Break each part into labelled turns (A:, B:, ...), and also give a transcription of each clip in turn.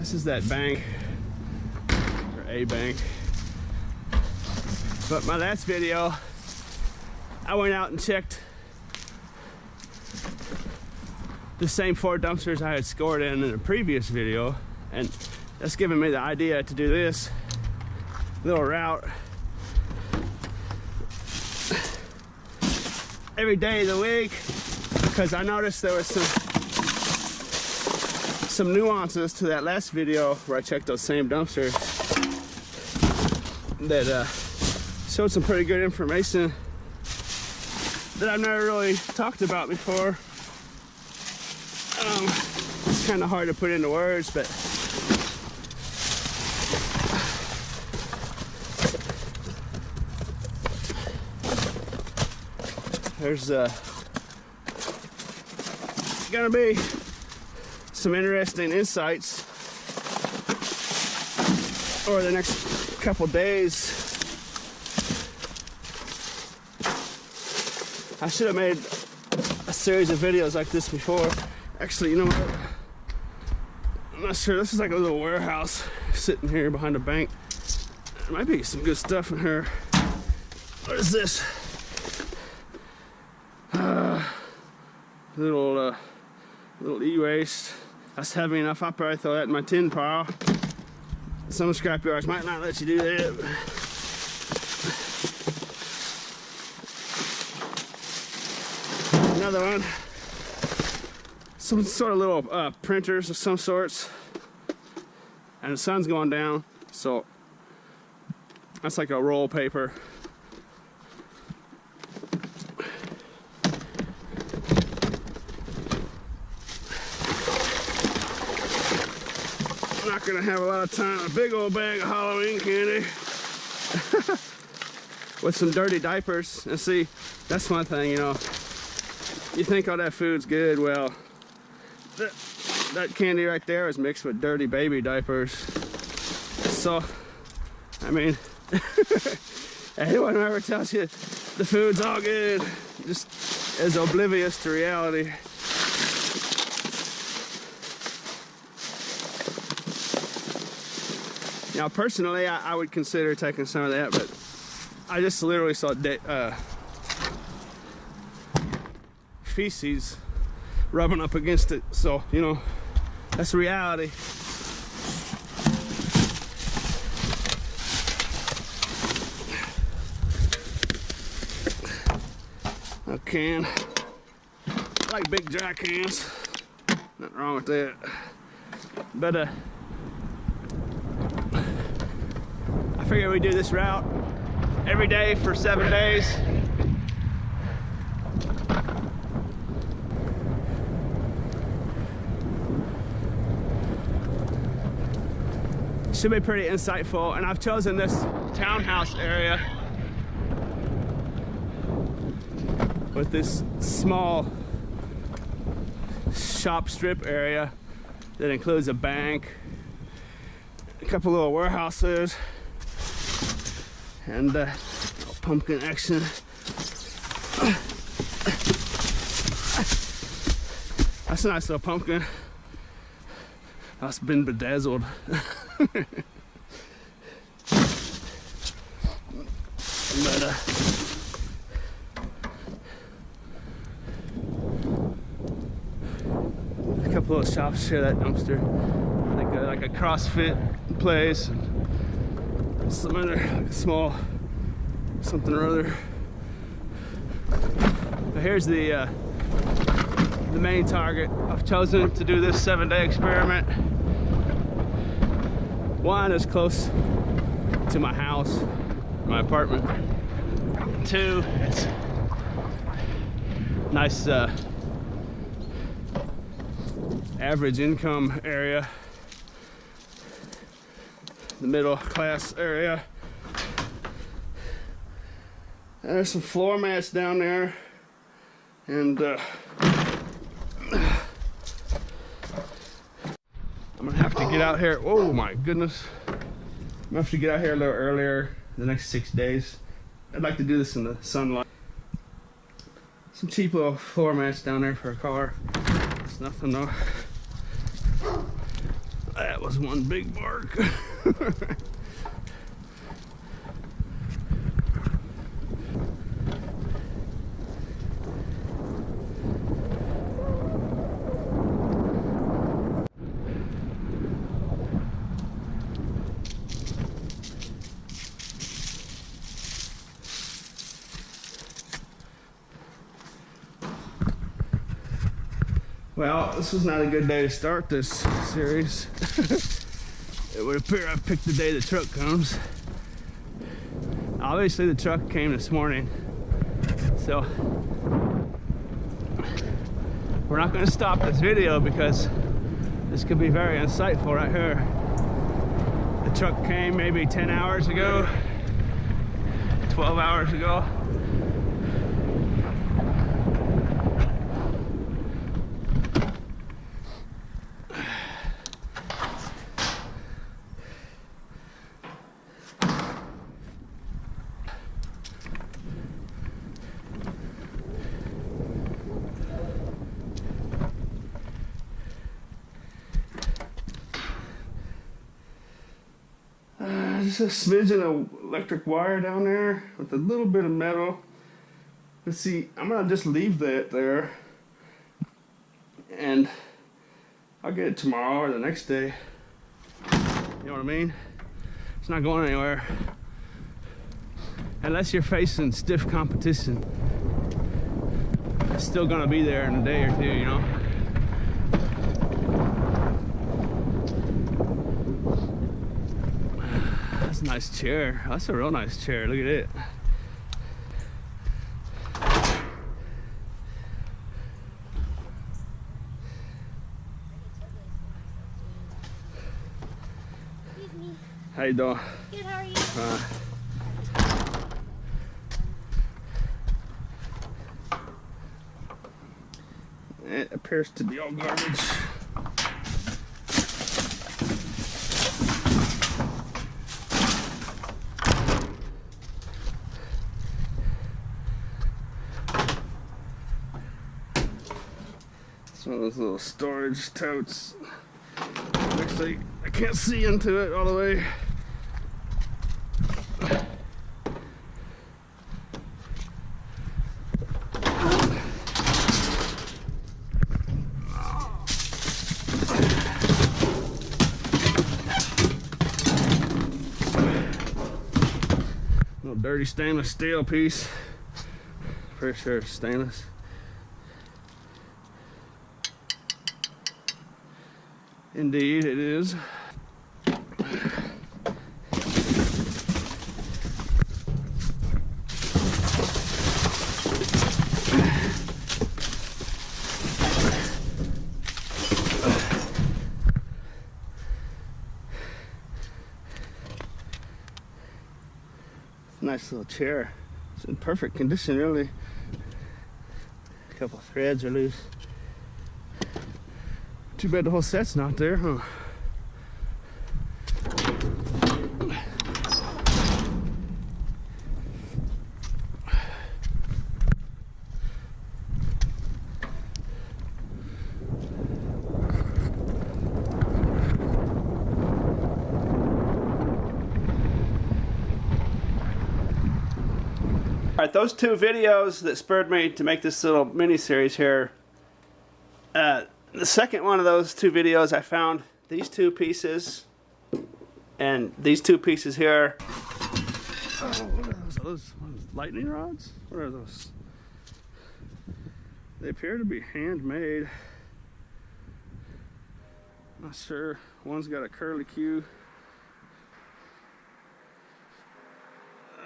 A: This is that bank, or a bank. But my last video, I went out and checked the same 4 dumpsters I had scored in a previous video, and that's given me the idea to do this little route every day of the week, because I noticed there was some nuances to that last video where I checked those same dumpsters that showed some pretty good information that I've never really talked about before. It's kind of hard to put into words, but there's gonna be some interesting insights over the next couple days. I should have made a series of videos like this before. Actually, you know what? I'm not sure. This is like a little warehouse sitting here behind a bank. There might be some good stuff in here. What is this? Little e-waste. That's heavy enough. I'll probably throw that in my tin pile. Some scrapyards might not let you do that. Another one. Some sort of little printers of some sorts. And the sun's going down, so that's like a roll paper. I'm not gonna have a lot of time. A big old bag of Halloween candy with some dirty diapers. And see, that's one thing, you know. You think all that food's good, well, that candy right there is mixed with dirty baby diapers. So, I mean, anyone who ever tells you the food's all good just is oblivious to reality. Now, personally, I would consider taking some of that, but I just literally saw feces rubbing up against it, so, you know, that's reality. A can. I like big dry cans. Nothing wrong with that. But I figured we'd do this route every day for 7 days. Should be pretty insightful, and I've chosen this townhouse area with this small shop strip area that includes a bank, a couple little warehouses, and pumpkin action. That's a nice little pumpkin. That's been bedazzled. But a couple of shops share that dumpster. Like a CrossFit place, and some other like a small something or other. But here's the main target. I've chosen to do this 7-day experiment. One, is close to my house, my apartment. Two, it's nice average income area, the middle class area. And there's some floor mats down there, and I'm gonna have to get out here. Oh my goodness. I'm gonna have to get out here a little earlier the next 6 days. I'd like to do this in the sunlight. Some cheap little floor mats down there for a car. It's nothing though. That was one big bark. Well, this was not a good day to start this series. It would appear I picked the day the truck comes. Obviously the truck came this morning, so we're not going to stop this video because this could be very insightful right here. The truck came maybe 10 hours ago, 12 hours ago. Just a smidgen of electric wire down there with a little bit of metal. Let's see, I'm gonna just leave that there and I'll get it tomorrow or the next day. You know what I mean? It's not going anywhere unless you're facing stiff competition. It's still gonna be there in a day or two, you know. That's a nice chair. That's a real nice chair. Look at it.
B: Excuse me.
A: How you doing?
B: Good, how are you?
A: It appears to be all garbage. One of those little storage totes. Actually, I can't see into it all the way. Little dirty stainless steel piece. Pretty sure it's stainless. Indeed, it is. Nice little chair. It's in perfect condition, really. A couple of threads are loose. Too bad the whole set's not there, huh? All right, those two videos that spurred me to make this little mini series here. The second one of those two videos, I found these two pieces and these two pieces here. Oh, what are those? Are those lightning rods? What are those? They appear to be handmade. Not sure. One's got a curly Q.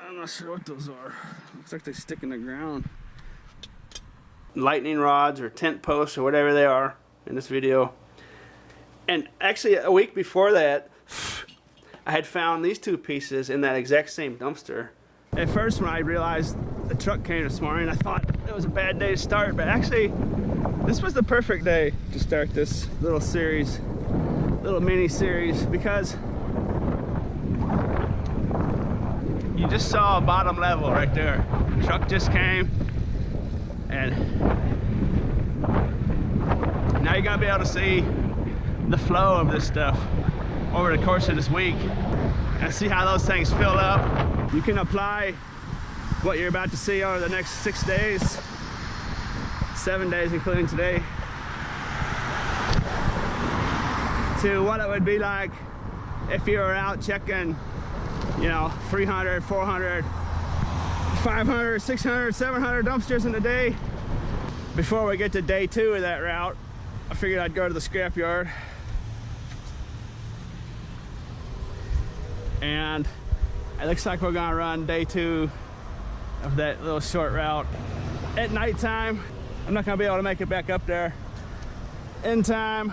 A: I'm not sure what those are. Looks like they stick in the ground. Lightning rods or tent posts or whatever they are in this video. And actually a week before that, I had found these two pieces in that exact same dumpster. At first when I realized the truck came this morning, I thought it was a bad day to start, but actually this was the perfect day to start this little series, little mini series, because you just saw a bottom level right there. The truck just came, and now you gotta be able to see the flow of this stuff. over the course of this week and see how those things fill up. You can apply what you're about to see over the next 6 days, 7 days including today, to what it would be like if you were out checking, you know, 300, 400, 500, 600, 700 dumpsters in a day. Before we get to day 2 of that route, I figured I'd go to the scrapyard. And it looks like we're gonna run day 2 of that little short route at nighttime. I'm not gonna be able to make it back up there in time.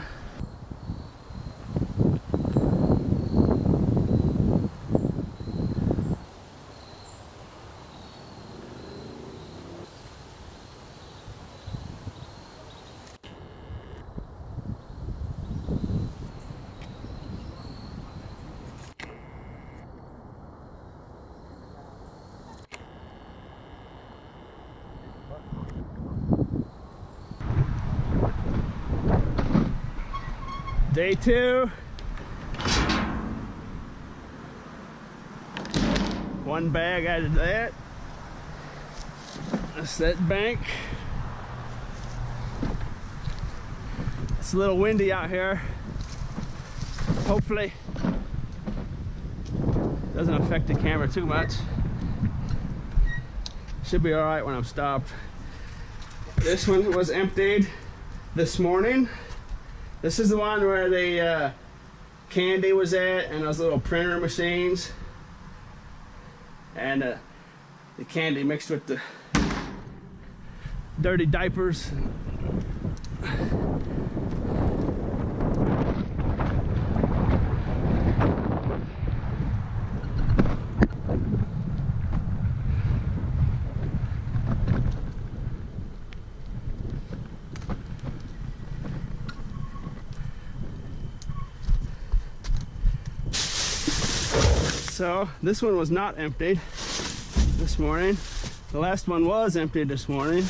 A: Day 2. 1 bag added to that. That's that bank. It's a little windy out here. Hopefully doesn't affect the camera too much. Should be all right when I'm stopped. This one was emptied this morning. This is the one where the candy was at and those little printer machines, and the candy mixed with the dirty diapers. So this one was not emptied this morning. The last one was emptied this morning.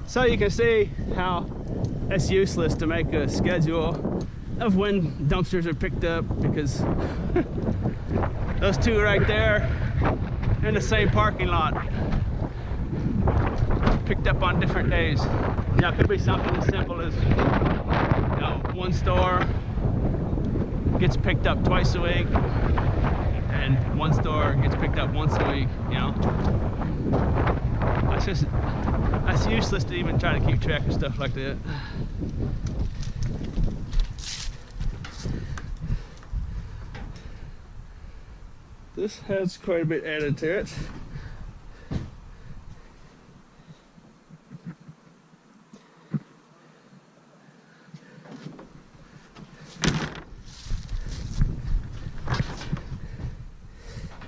A: So you can see how it's useless to make a schedule of when dumpsters are picked up, because those 2 right there in the same parking lot, picked up on different days. You know, it could be something as simple as, you know, one store gets picked up twice a week and one store gets picked up once a week, you know. That's useless to even try to keep track of stuff like that. This has quite a bit added to it.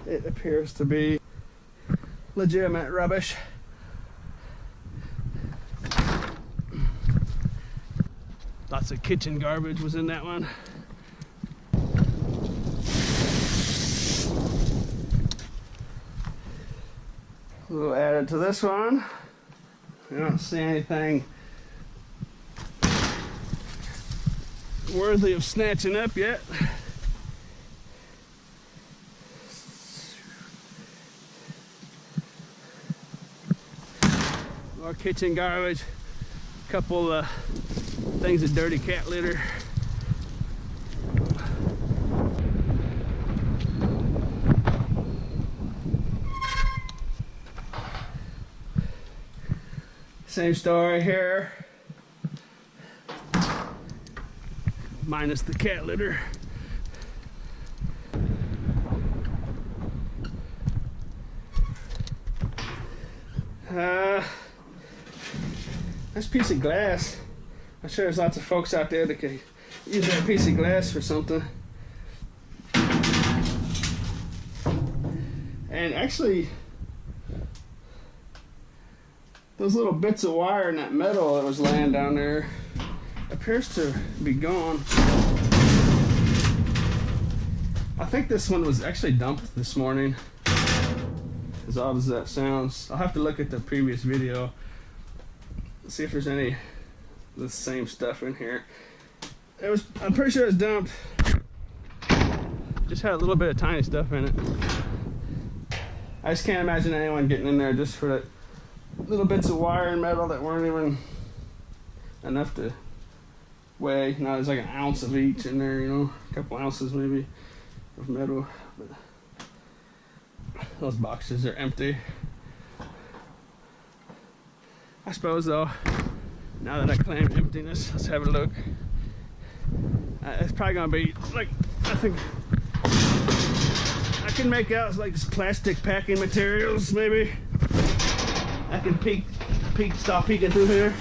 A: It appears to be legitimate rubbish. Lots of kitchen garbage was in that one. A little added to this one. I don't see anything worthy of snatching up yet. More kitchen garbage, a couple things of dirty cat litter. Same story here, minus the cat litter. Nice piece of glass. I'm sure there's lots of folks out there that could use that piece of glass for something. And actually, those little bits of wire and that metal that was laying down there appears to be gone. I think this one was actually dumped this morning. as odd as that sounds. I'll have to look at the previous video, see if there's any of the same stuff in here. I'm pretty sure it was dumped. Just had a little bit of tiny stuff in it. I just can't imagine anyone getting in there just for that little bits of wire and metal that weren't even enough to weigh. Now there's like an ounce of each in there, you know, a couple ounces maybe of metal. But those boxes are empty. I suppose though, now that I claim emptiness, let's have a look. It's probably gonna be like, I think I can make out like this plastic packing materials maybe. I can stop peeking through here.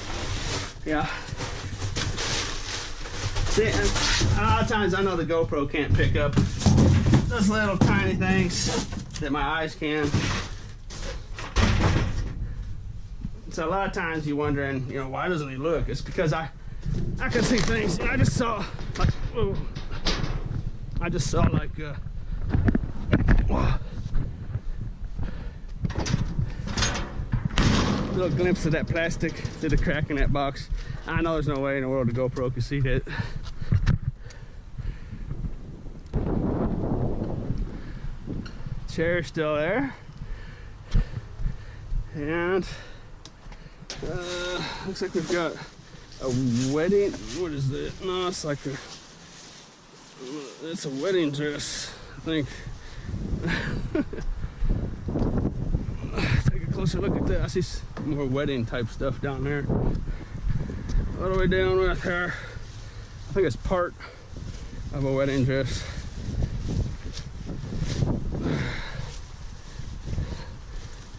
A: Yeah. See, and a lot of times I know the GoPro can't pick up those little tiny things that my eyes can. So a lot of times you're wondering, you know, why doesn't he look? It's because I can see things. I just saw like, whoa. I just saw like little glimpse of that plastic through the crack in that box. I know there's no way in the world the GoPro can see that. Chair's still there, and looks like we've got a wedding. What is that? No, it's like it's a wedding dress, I think. Take a closer look at that. I see more wedding type stuff down there. All the way down with her. I think it's part of a wedding dress.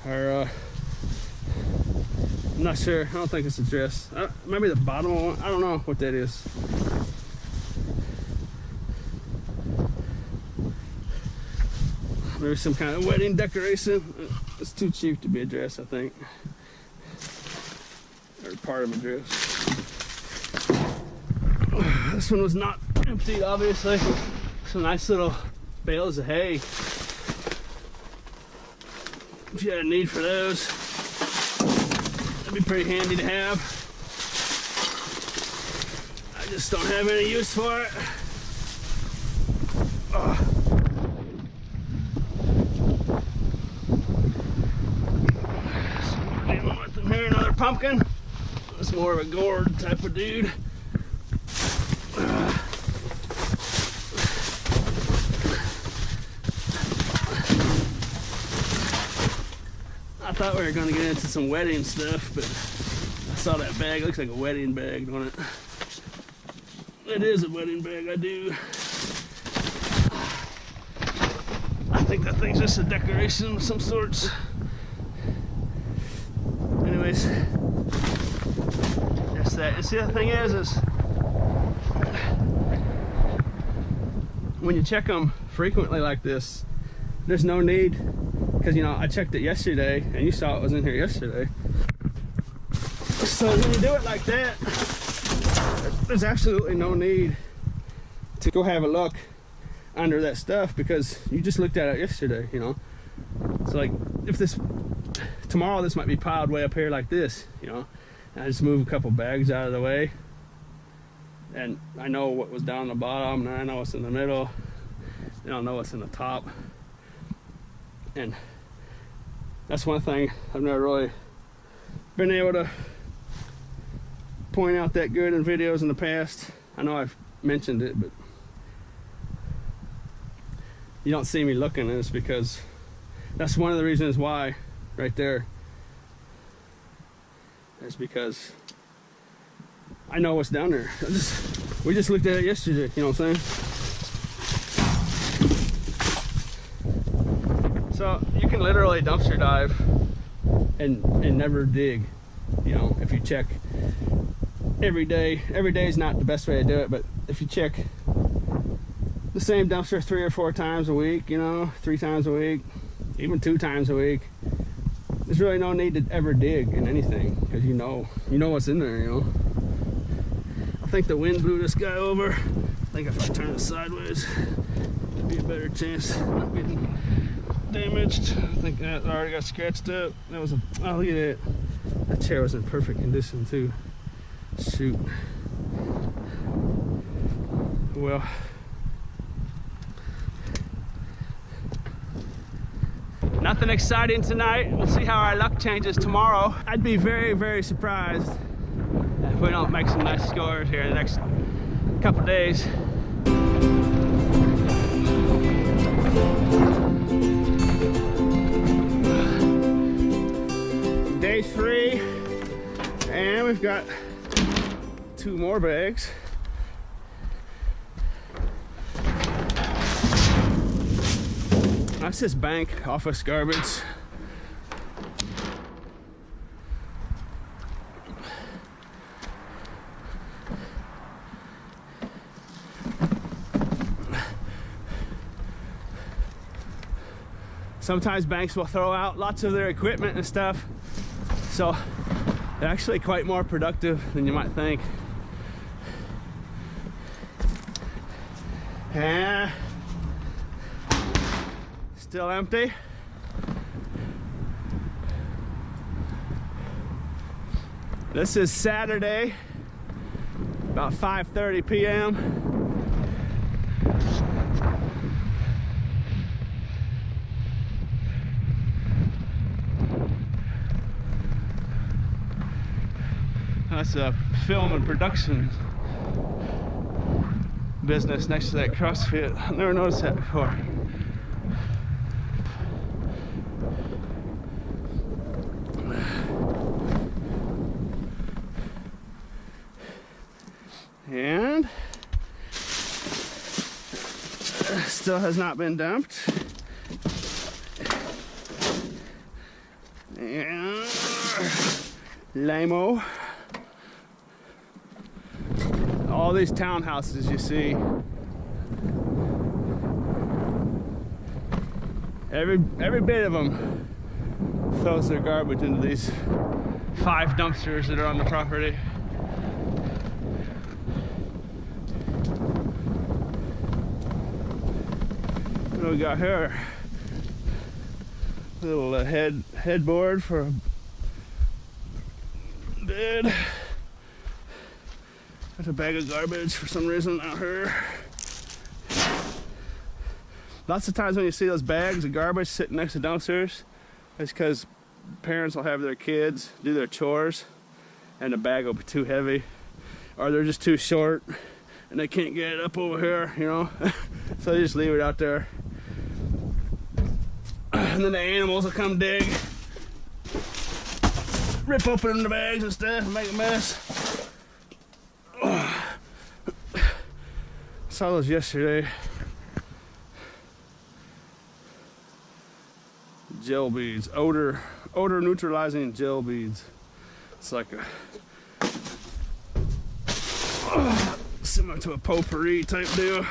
A: Her, I'm not sure. I don't think it's a dress. Maybe the bottom one. I don't know what that is. Maybe some kind of wedding decoration. It's too cheap to be a dress, I think. Or part of a dress. This one was not emptied, obviously. Some nice little bales of hay. If you had a need for those, that'd be pretty handy to have. I just don't have any use for it. So we're dealing with them here, another pumpkin. It's more of a gourd type of dude. I thought we were going to get into some wedding stuff, but I saw that bag. It looks like a wedding bag, don't it? It is a wedding bag, I do. I think that thing's just a decoration of some sorts. Anyways, that's that. And see, the thing is when you check them frequently like this, there's no need. Because, you know, I checked it yesterday, and you saw it was in here yesterday. So when you do it like that, there's absolutely no need to go have a look under that stuff, because you just looked at it yesterday, you know. So like, if tomorrow this might be piled way up here like this, you know, and I just move a couple bags out of the way, and I know what was down the bottom, and I know what's in the middle, and I'll know what's in the top. And that's one thing I've never really been able to point out that good in videos in the past. I know I've mentioned it, but you don't see me looking, and it's because that's one of the reasons why right there. It's because I know what's down there. We just looked at it yesterday, you know what I'm saying? So you can literally dumpster dive and never dig, you know, if you check every day. Every day is not the best way to do it, but if you check the same dumpster 3 or 4 times a week, you know, 3 times a week, even 2 times a week, there's really no need to ever dig in anything, because you know what's in there, you know. I think the wind blew this guy over. I think if I turn it sideways, it'd be a better chance of not getting damaged. I think that already got scratched up. That was a, oh, look at that. That chair was in perfect condition too. Shoot. Well, nothing exciting tonight. We'll see how our luck changes tomorrow. I'd be very, very surprised if we don't make some nice scores here in the next couple days. Day 3, and we've got 2 more bags. That's just bank office garbage. Sometimes banks will throw out lots of their equipment and stuff, so they're actually quite more productive than you might think. And still empty. This is Saturday, about 5:30 p.m. That's a film and production business next to that CrossFit. I've never noticed that before. And still has not been dumped. And limo. All these townhouses you see, every bit of them throws their garbage into these 5 dumpsters that are on the property. What do we got here? Little headboard for a bed. There's a bag of garbage for some reason out here. Lots of times when you see those bags of garbage sitting next to dumpsters, it's because parents will have their kids do their chores and the bag will be too heavy, or they're just too short and they can't get it up over here, you know. So they just leave it out there. And then the animals will come dig, rip open the bags and stuff and make a mess. Saw those yesterday. Gel beads, odor neutralizing gel beads. It's like a similar to a potpourri type deal.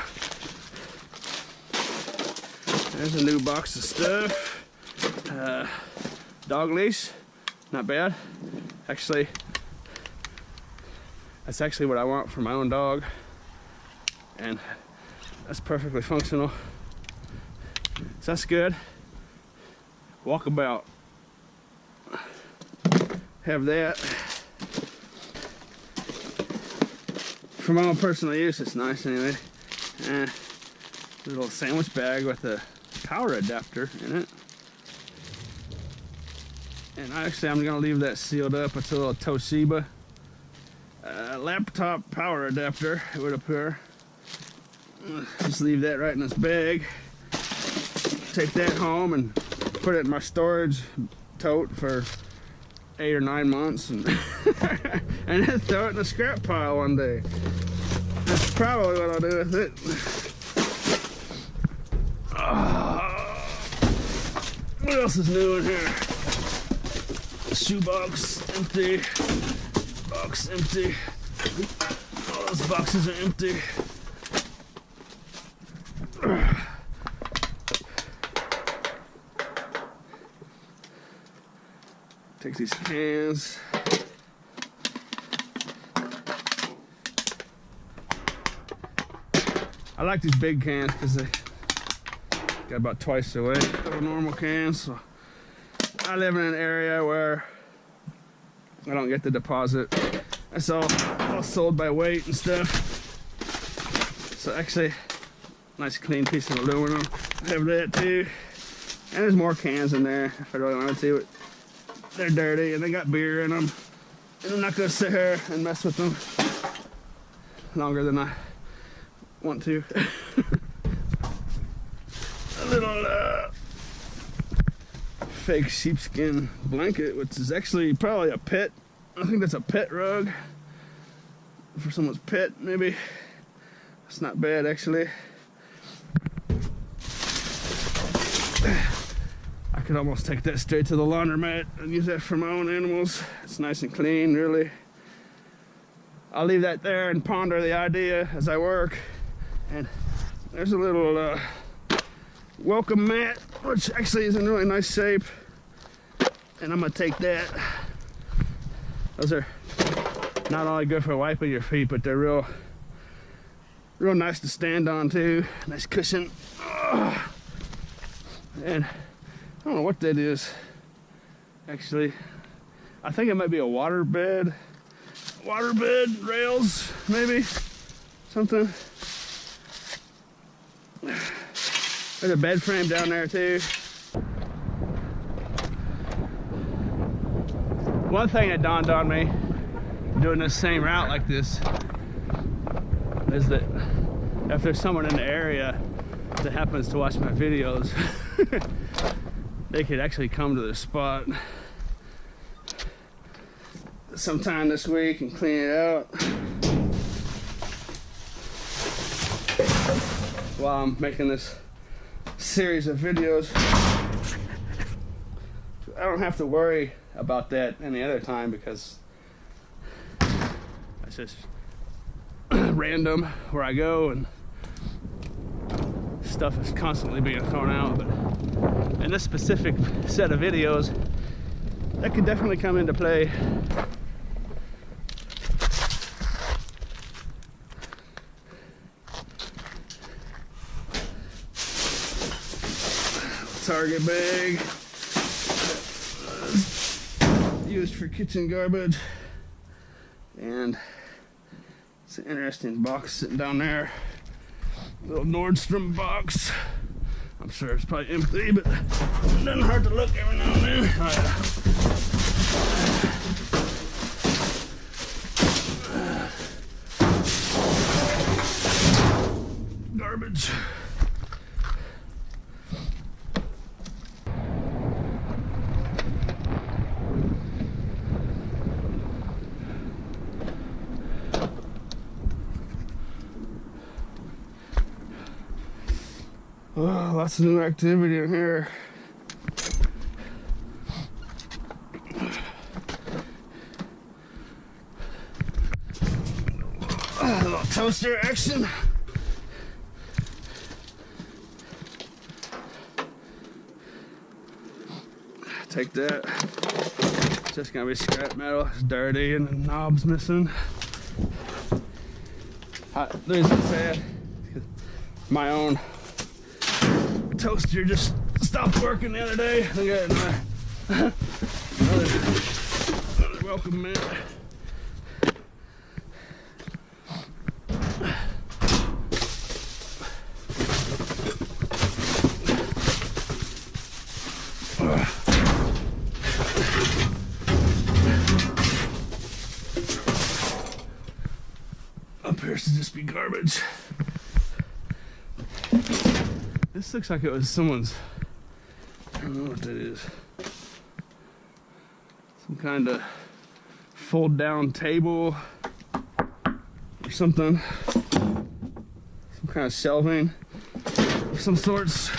A: There's a new box of stuff. Dog leash, not bad. Actually, that's actually what I want for my own dog. And that's perfectly functional. So that's good. Walkabout. Have that. For my own personal use, it's nice anyway. A little sandwich bag with a power adapter in it. And actually, I'm gonna leave that sealed up. It's a little Toshiba laptop power adapter. It would appear. Just leave that right in this bag. Take that home and put it in my storage tote for 8 or 9 months, and and then throw it in the scrap pile one day. That's probably what I'll do with it. What else is new in here? Shoebox empty. Box empty. All those boxes are empty. Take these cans. I like these big cans because Got about twice the weight of a normal can. So I live in an area where I don't get the deposit. It's all sold by weight and stuff. So actually, nice clean piece of aluminum. I have that too. And there's more cans in there if I really wanted to, but they're dirty and they got beer in them. And I'm not gonna sit here and mess with them longer than I want to. A little fake sheepskin blanket, which is actually probably a pit. I think that's a pit rug for someone's pit, maybe. It's not bad actually. I could almost take that straight to the laundromat and use that for my own animals. It's nice and clean, really. I'll leave that there and ponder the idea as I work. And there's a little welcome mat, which actually is in really nice shape. And I'm gonna take that. Those are not only good for wiping your feet, but they're real nice to stand on too. Nice cushion. And I don't know what that is, actually. I think it might be a water bed rails, maybe, something. There's a bed frame down there too. One thing that dawned on me doing this same route like this is that if there's someone in the area that happens to watch my videos, they could actually come to the spot sometime this week and clean it out while I'm making this series of videos. I don't have to worry about that any other time because it's just random where I go and stuff is constantly being thrown out. But in this specific set of videos, that could definitely come into play. Target bag used for kitchen garbage, and it's an interesting box sitting down there, little Nordstrom box. I'm sure it's probably empty, but it doesn't hurt to look every now and then. Garbage. Oh, lots of new activity in here. A little toaster action. Take that. It's just gonna be scrap metal. It's dirty and the knob's missing. The reason I say it, my own toaster just stopped working the other day. I got another welcome mat. Appears to just be garbage. This looks like it was someone's, I don't know what that is. Some kind of fold down table or something. Some kind of shelving of some sorts.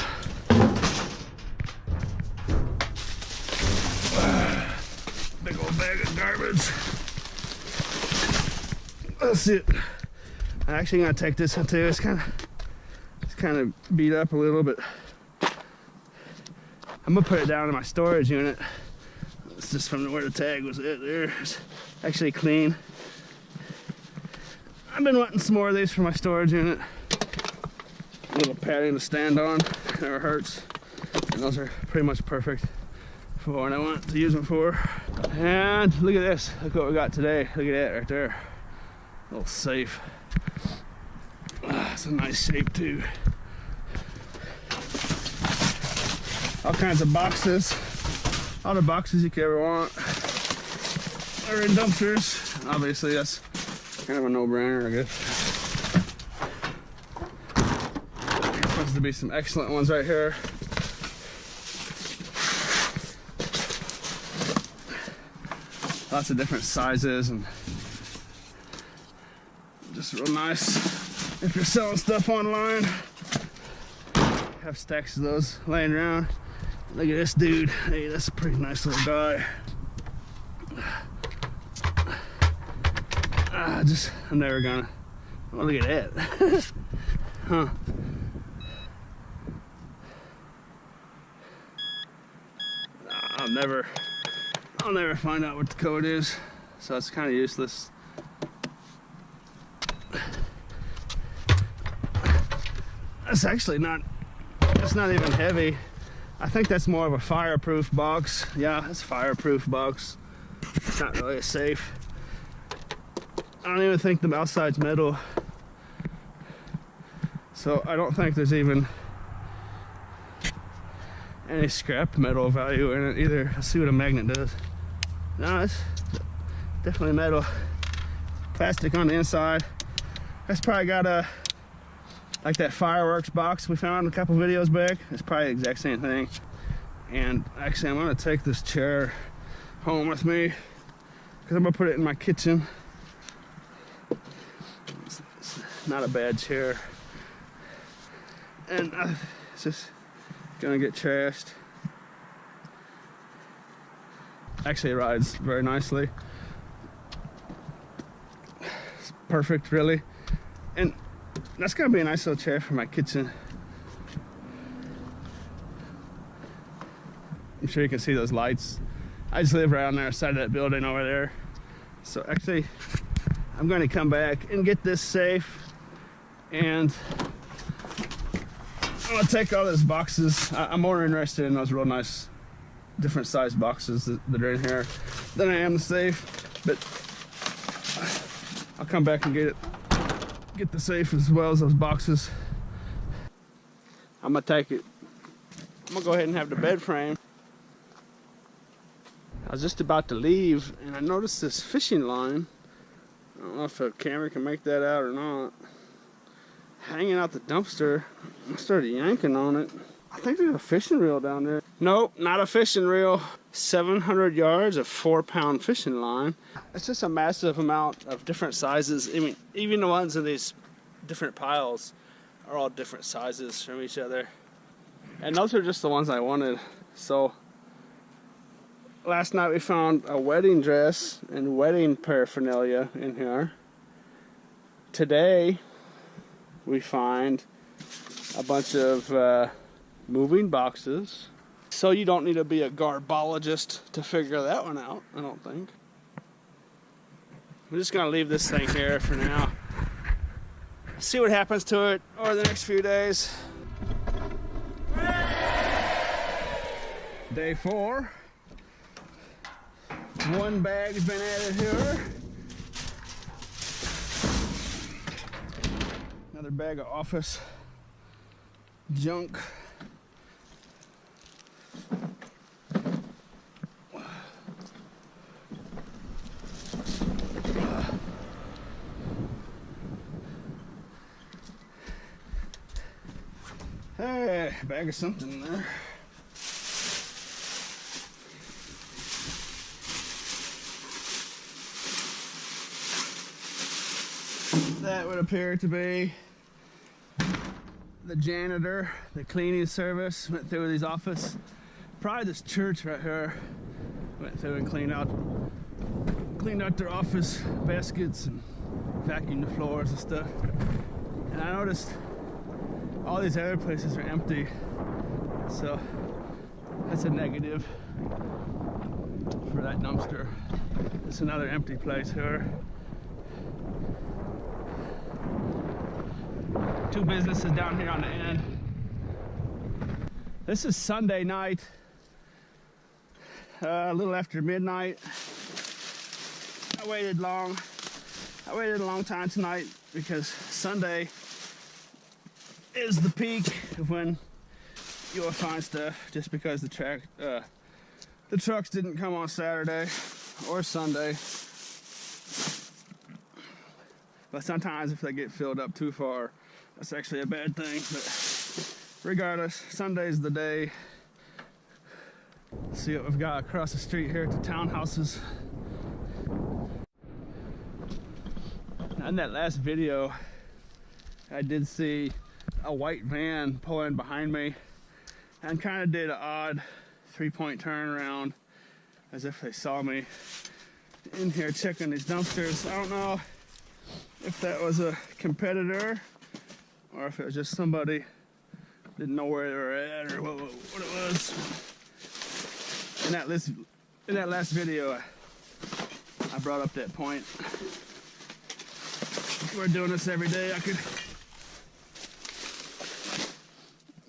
A: Big old bag of garbage. That's it. I'm actually gonna take this one too. It's kind of beat up a little, but I'm gonna put it down in my storage unit. It's just from where the tag was at there. It's actually clean. I've been wanting some more of these for my storage unit. A little padding to stand on. never hurts. And those are pretty much perfect for what I want to use them for. And look at this, look what we got today. Look at that right there, little safe. It's a nice shape too. All kinds of boxes, all the boxes you could ever want are in dumpsters. Obviously that's kind of a no-brainer, I guess. Supposed to be some excellent ones right here. Lots of different sizes and just real nice if you're selling stuff online. Have stacks of those laying around. Look at this dude. Hey, that's a pretty nice little guy. I'm never gonna. Oh, look at that. Huh. I'll never find out what the code is, so it's kind of useless. That's actually not, it's not even heavy. I think that's more of a fireproof box. Yeah, it's a fireproof box. It's not really a safe. I don't even think the outside's metal. So I don't think there's even any scrap metal value in it either. Let's see what a magnet does. No, it's definitely metal. Plastic on the inside. That's probably got a, like that fireworks box we found a couple videos back. It's probably the exact same thing. And actually I'm gonna take this chair home with me because I'm gonna put it in my kitchen. It's not a bad chair. And it's just gonna get trashed. Actually, it rides very nicely. It's perfect, really. And that's gonna be a nice little chair for my kitchen. I'm sure you can see those lights. I just live right on the side of that building over there. So actually, I'm going to come back and get this safe, and I'm gonna take all those boxes. I'm more interested in those real nice different size boxes that are in here than I am the safe, but I'll come back and get the safe as well as those boxes. I'm gonna take it. I'm gonna go ahead and have the bed frame. I was just about to leave and I noticed this fishing line. I don't know if a camera can make that out or not. Hanging out the dumpster. I started yanking on it. I think there's a fishing reel down there. Nope, not a fishing reel. 700 yards of 4-pound fishing line. It's just a massive amount of different sizes. I mean, even the ones in these different piles are all different sizes from each other. And those are just the ones I wanted. So last night we found a wedding dress and wedding paraphernalia in here. Today we find a bunch of moving boxes. So you don't need to be a garbologist to figure that one out, I don't think. We're just gonna leave this thing here for now. See what happens to it over the next few days. Day 4. One bag's been added here. Another bag of office junk. Hey, bag of something in there. That would appear to be the janitor, the cleaning service. Went through his office. Probably this church right here. Went through and cleaned out their office baskets and vacuumed the floors and stuff. And I noticed all these other places are empty, so that's a negative for that dumpster. It's another empty place here. 2 businesses down here on the end. This is Sunday night, a little after midnight. I waited a long time tonight because Sunday is the peak of when you will find stuff, just because the trucks didn't come on Saturday or Sunday. But sometimes if they get filled up too far, that's actually a bad thing. But regardless, Sunday's the day. Let's see what we've got across the street here at the townhouses. In that last video, I did see a white van pull in behind me and kind of did an odd 3-point turnaround as if they saw me in here checking these dumpsters. I don't know if that was a competitor or if it was just somebody didn't know where they were at or what it was. In that last video, I brought up that point. If we're doing this every day, I could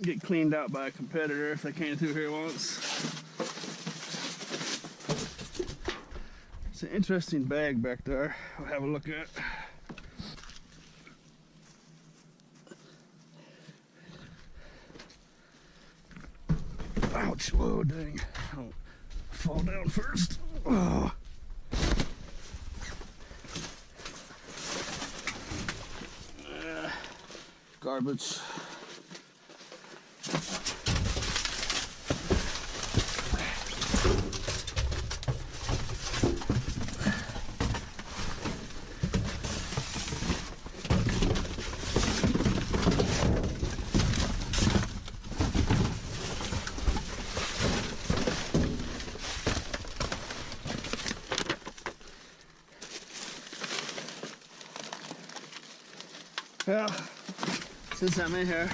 A: get cleaned out by a competitor if they came through here once. It's an interesting bag back there. I'll have a look at. Ouch, whoa, dang. I'll fall down first. Oh. Garbage. Well, since I'm in here,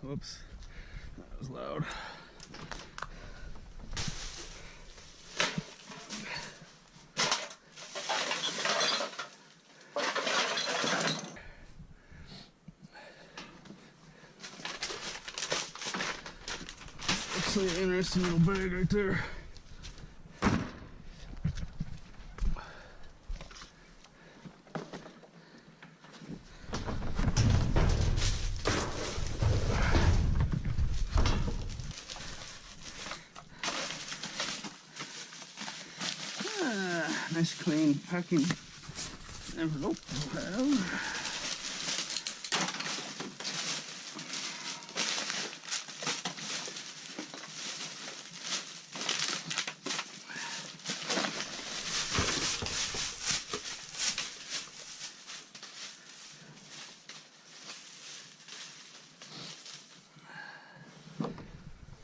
A: whoops, that was loud. Actually, an interesting little bag right there. Nice clean packing envelope we'll have.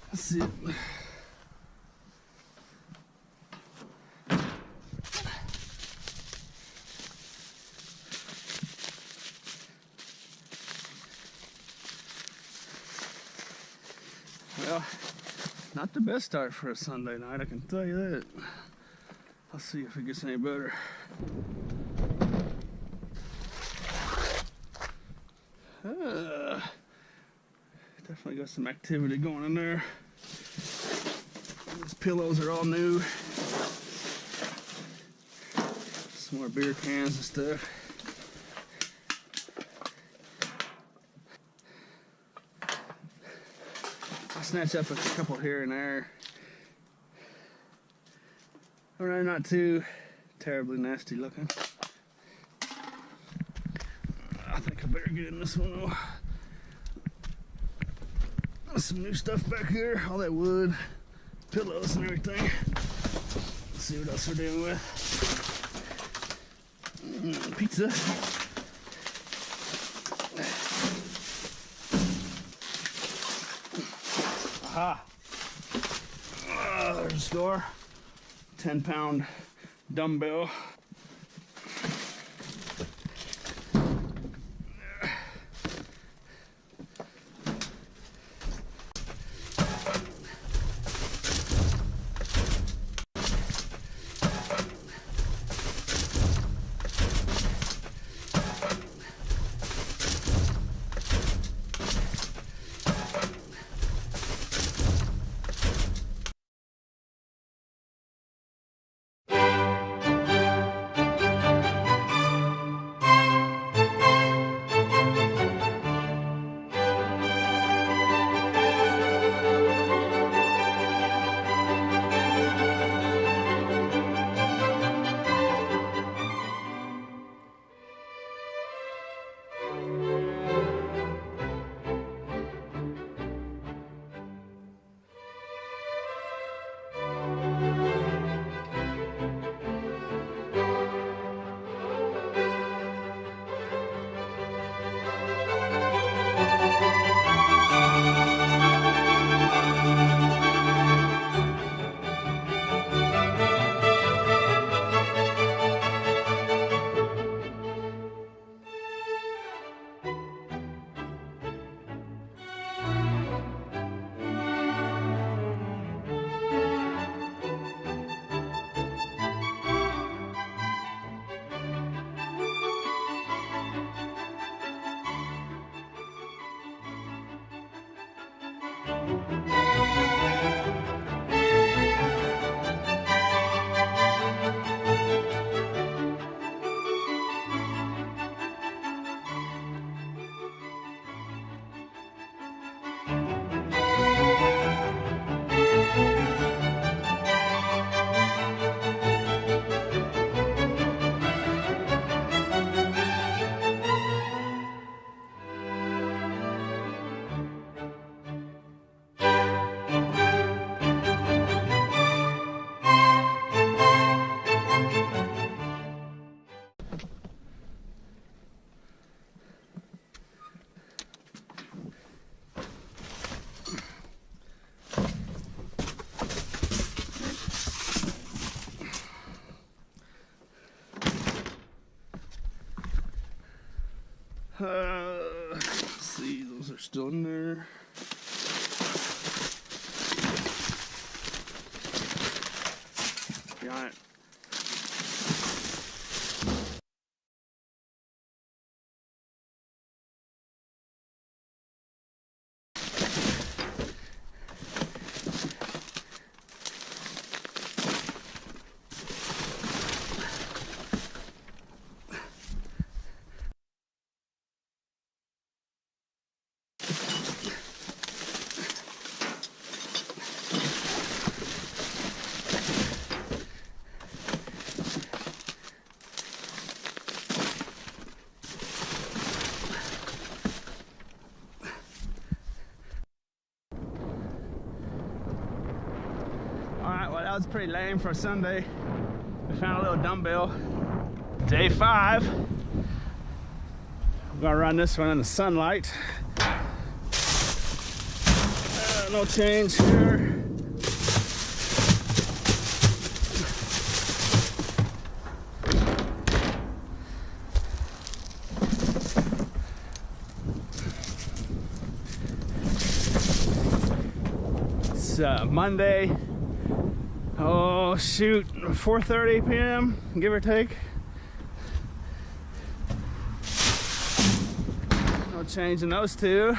A: Let's see it. Well, not the best start for a Sunday night, I can tell you that. I'll see if it gets any better. Definitely got some activity going in there. These pillows are all new. Some more beer cans and stuff. I'll snatch up a couple here and there. Alright, not too terribly nasty looking. Better get in this one though. Some new stuff back here, all that wood, pillows and everything. Let's see what else we're dealing with. Pizza. Aha! There's a score. 10-pound dumbbell. Let's see, those are still in there. Got it. Alright, well that was pretty lame for a Sunday. We found a little dumbbell. Day 5. I'm gonna run this one in the sunlight. No change here. It's Monday. Oh shoot, 4:30 p.m. give or take. No change in those two.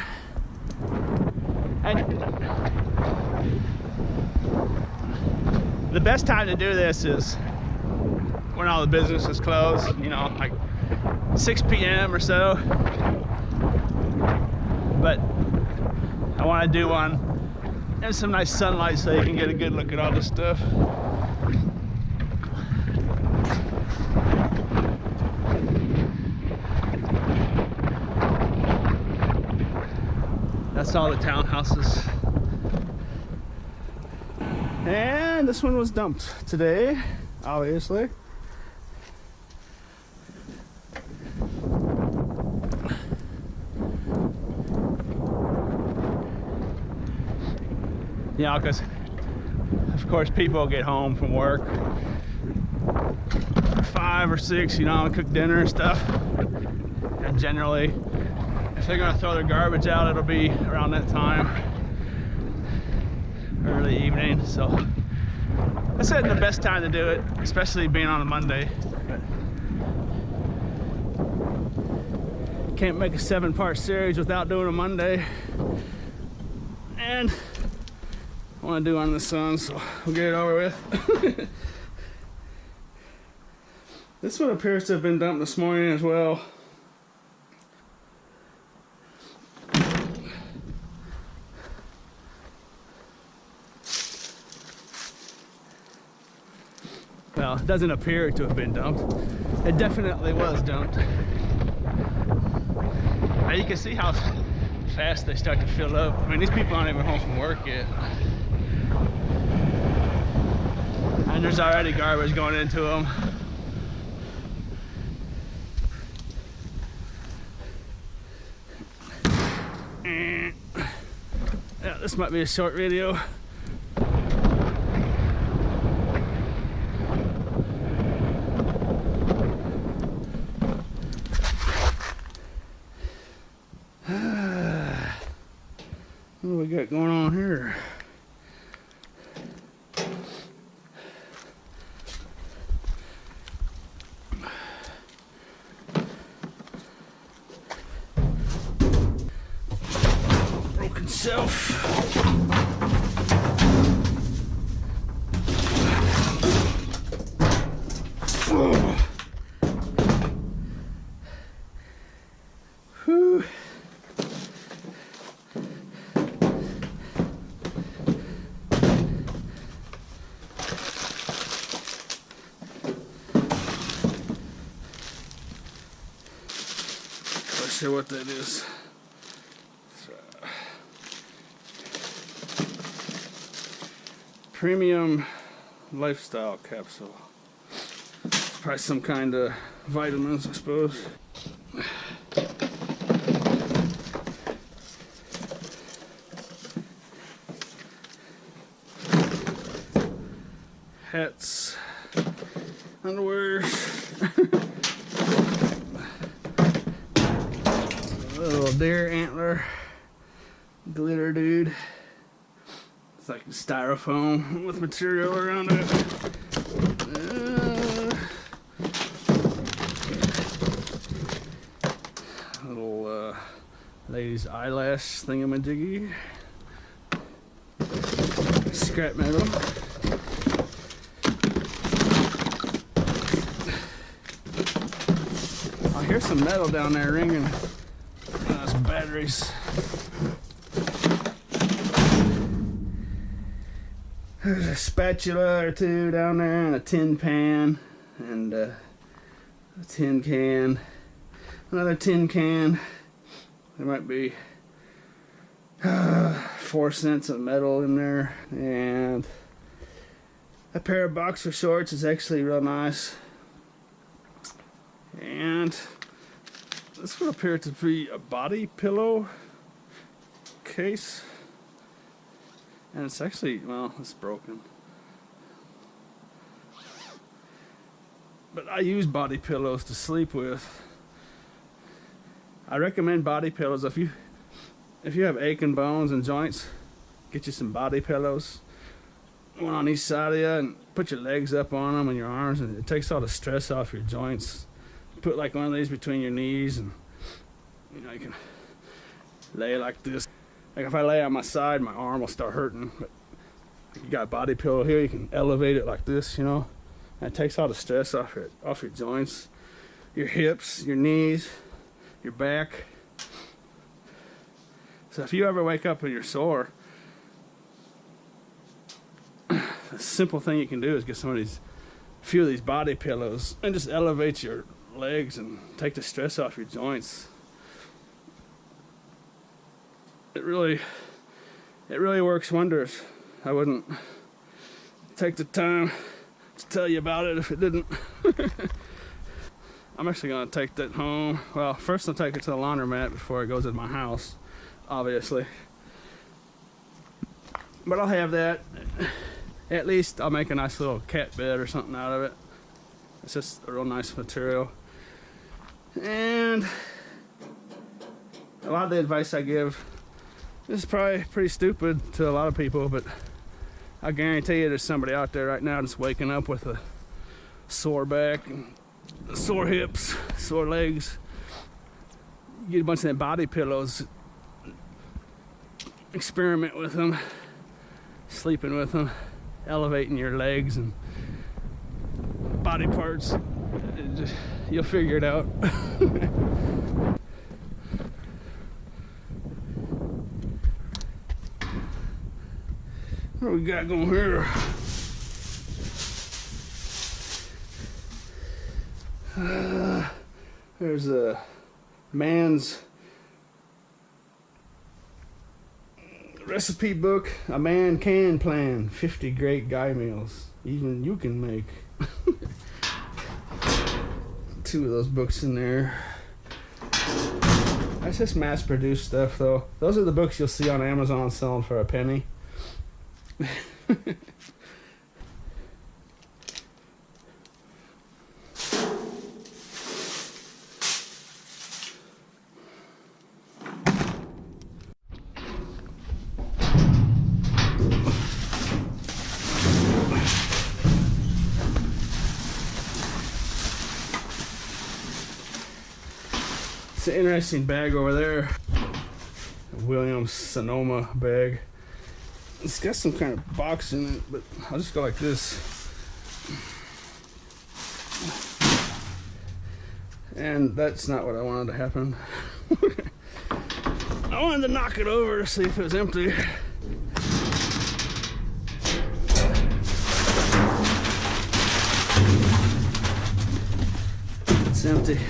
A: And the best time to do this is when all the business is closed, you know, like 6 p.m. or so. But I want to do one in some nice sunlight so you can get a good look at all this stuff. That's all the townhouses. And this one was dumped today, obviously. Yeah, because of course people get home from work 5 or 6, you know, and cook dinner and stuff. And generally, if they're gonna throw their garbage out, it'll be around that time, early evening. So this isn't the best time to do it, especially being on a Monday. But can't make a 7-part series without doing a Monday. And I want to do on the sun, so we'll get it over with. This one appears to have been dumped this morning as well. Well, it doesn't appear to have been dumped. It definitely was dumped. Now you can see how fast they start to fill up. I mean, these people aren't even home from work yet. And there's already garbage going into them. Yeah, this might be a short video. What do we got going on here? Broken shelf. Whew. Not sure what that is. Premium lifestyle capsule. It's probably some kind of vitamins, I suppose. Hats, underwear, a little deer antler, glitter dude. It's like styrofoam with material around it. Little lady's eyelash thingamajiggy. Scrap metal. I hear some metal down there ringing. That's batteries. There's a spatula or two down there, and a tin pan, and a tin can, another tin can. There might be 4 cents of metal in there, and a pair of boxer shorts is actually real nice. And this would appear to be a body pillow case. And it's actually, well, it's broken. But I use body pillows to sleep with. I recommend body pillows. If you have aching bones and joints, get you some body pillows. One on each side of you, and put your legs up on them and your arms, and it takes all the stress off your joints. Put like one of these between your knees, and you know, you can lay like this. Like if I lay on my side, my arm will start hurting. But you got a body pillow here, you can elevate it like this, you know. And it takes all the stress off your joints, your hips, your knees, your back. So if you ever wake up and you're sore, a simple thing you can do is get some of these, few of these body pillows, and just elevate your legs and take the stress off your joints. it really works wonders. I wouldn't take the time to tell you about it if it didn't. I'm actually gonna take that home. Well, first I'll take it to the laundromat before it goes in my house, obviously. But I'll have that. At least I'll make a nice little cat bed or something out of it. It's just a real nice material. And a lot of the advice I give is probably pretty stupid to a lot of people, but I guarantee you there's somebody out there right now just waking up with a sore back, and sore hips, sore legs. You get a bunch of them body pillows, experiment with them, sleeping with them, elevating your legs and body parts. You'll figure it out. What we got going here? There's a man's recipe book. A man can plan 50 great guy meals. Even you can make. 2 of those books in there. That's just mass-produced stuff, though. Those are the books you'll see on Amazon selling for a penny. It's an interesting bag over there. A Williams Sonoma bag. It's got some kind of box in it, but I'll just go like this. And that's not what I wanted to happen. I wanted to knock it over to see if it was empty. It's empty.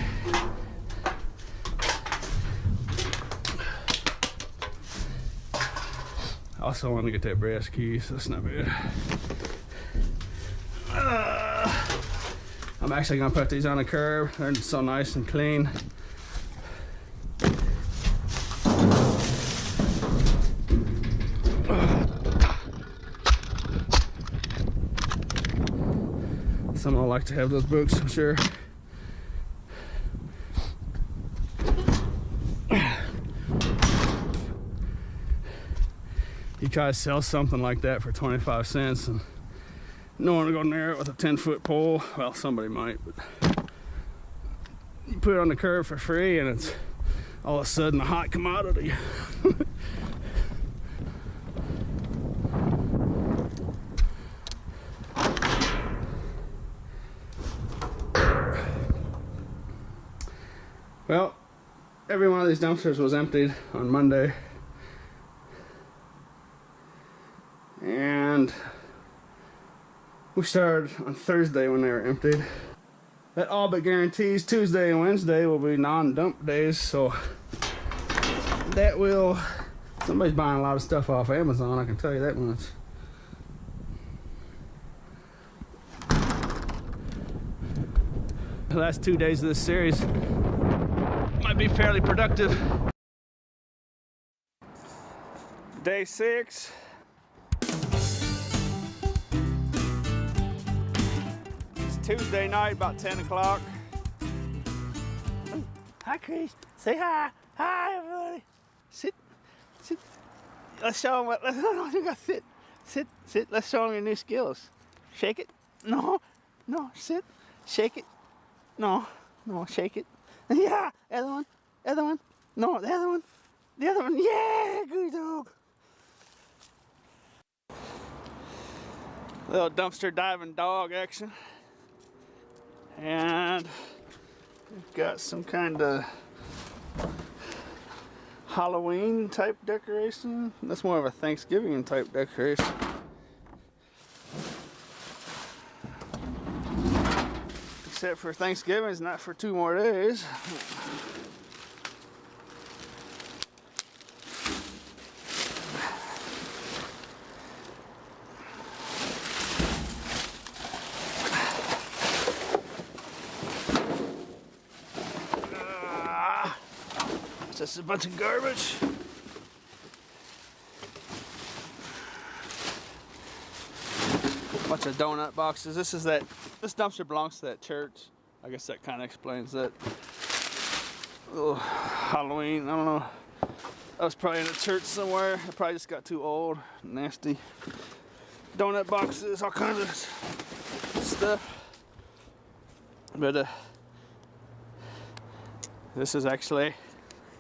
A: I also want to get that brass key, so that's not bad. I'm actually going to put these on the curb. They're so nice and clean. Someone will like to have those books, I'm sure. You try to sell something like that for 25 cents and no one will go near it with a 10-foot pole. Well, somebody might, but you put it on the curb for free and it's all of a sudden a hot commodity. Well, every one of these dumpsters was emptied on Monday. And we started on Thursday when they were emptied. That all but guarantees Tuesday and Wednesday will be non-dump days, so that will... Somebody's buying a lot of stuff off Amazon, I can tell you that much. The last 2 days of this series might be fairly productive. Day 6. Tuesday night, about 10 o'clock. Hi, Chris. Say hi. Hi, everybody. Sit. Sit. Let's show them what. You got sit. Sit. Sit. Let's show them your new skills. Shake it. No. No. Sit. Shake it. No. No. Shake it. Yeah. Other one. Other one. No. The other one. The other one. Yeah. Good dog. Little dumpster diving dog action. And we've got some kind of Halloween type decoration. That's more of a Thanksgiving type decoration. Except for Thanksgiving, it's not for 2 more days. Just a bunch of garbage. Bunch of donut boxes. This dumpster belongs to that church. I guess that kind of explains that. Little Halloween, I don't know. I was probably in a church somewhere. I probably just got too old, nasty. Donut boxes, all kinds of stuff. But this is actually,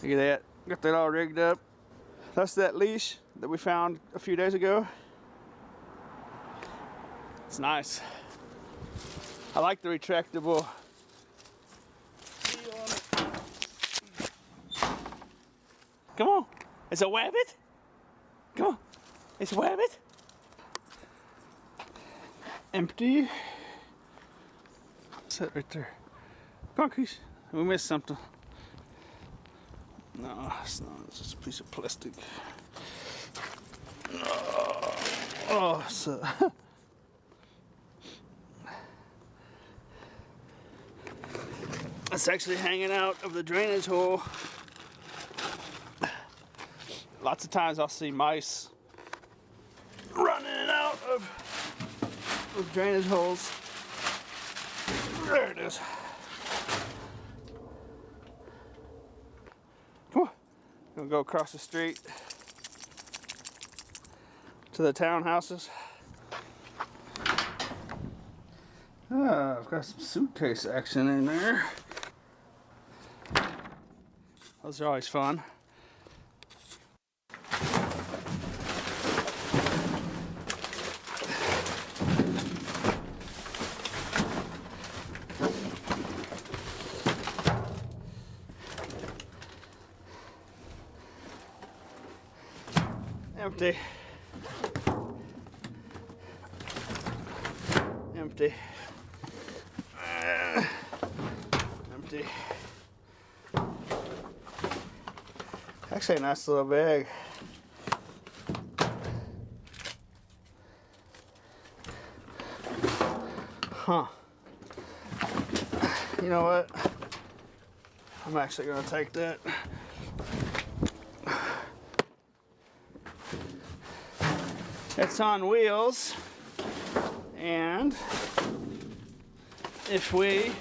A: look at that. Got that all rigged up. That's that leash that we found a few days ago. It's nice. I like the retractable. Come on, it's a wabbit. Come on, it's a wabbit. Empty. What's that right there? Come on, Keith. We missed something. No, it's not. It's just a piece of plastic. Oh, so. It's actually hanging out of the drainage hole. Lots of times I'll see mice running in and out of drainage holes. There it is. Come on. We'll go across the street to the townhouses. I've got some suitcase action in there. Those are always fun. Empty. Empty. Empty. Actually a nice little bag. Huh. You know what? I'm actually gonna take that. It's on wheels, and if we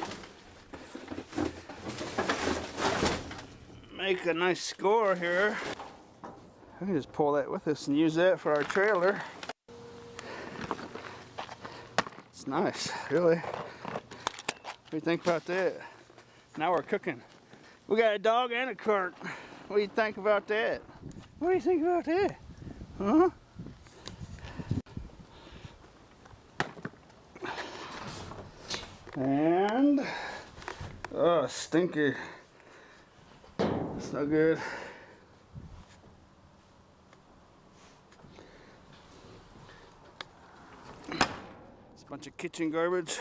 A: make a nice score here, we can just pull that with us and use that for our trailer. It's nice, really. What do you think about that? Now we're cooking. We got a dog and a cart. What do you think about that? What do you think about that? Huh? And, oh, stinky. It's no good. It's a bunch of kitchen garbage.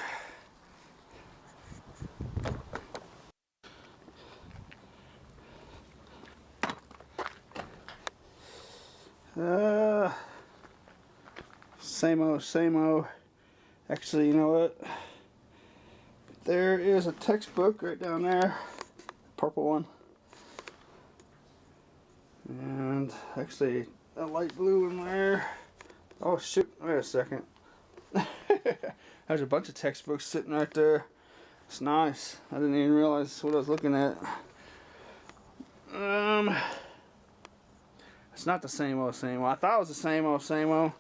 A: Same old, same old. Actually, you know what? There is a textbook right down there, purple one, and actually a light blue in there. Oh shoot, wait a second. There's a bunch of textbooks sitting right there. It's nice. I didn't even realize what I was looking at. It's not the same old, same old. I thought it was the same old, same old.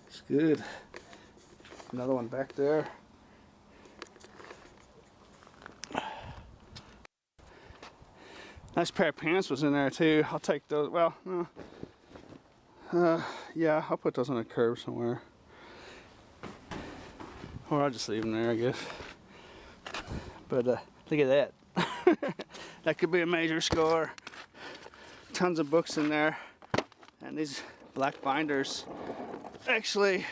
A: It's good. Another one back there. Nice pair of pants was in there too. I'll take those. Well, no. Yeah, I'll put those on a curb somewhere. Or I'll just leave them there, I guess. But look at that. That could be a major score. Tons of books in there. And these black binders actually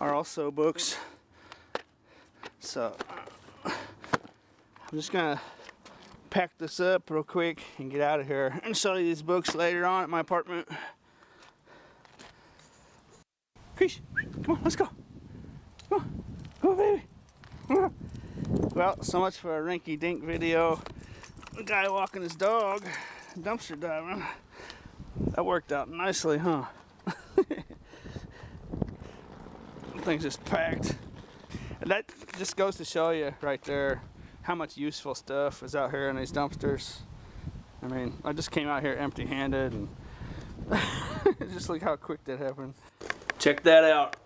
A: are also books. So I'm just gonna pack this up real quick and get out of here and show you these books later on at my apartment. Krish, come on, let's go. Come on, baby. Come on. Well, so much for a rinky-dink video. A guy walking his dog, dumpster diving. That worked out nicely, huh? Thing's just packed. And that just goes to show you right there how much useful stuff is out here in these dumpsters. I mean, I just came out here empty-handed, and just look how quick that happened. Check that out.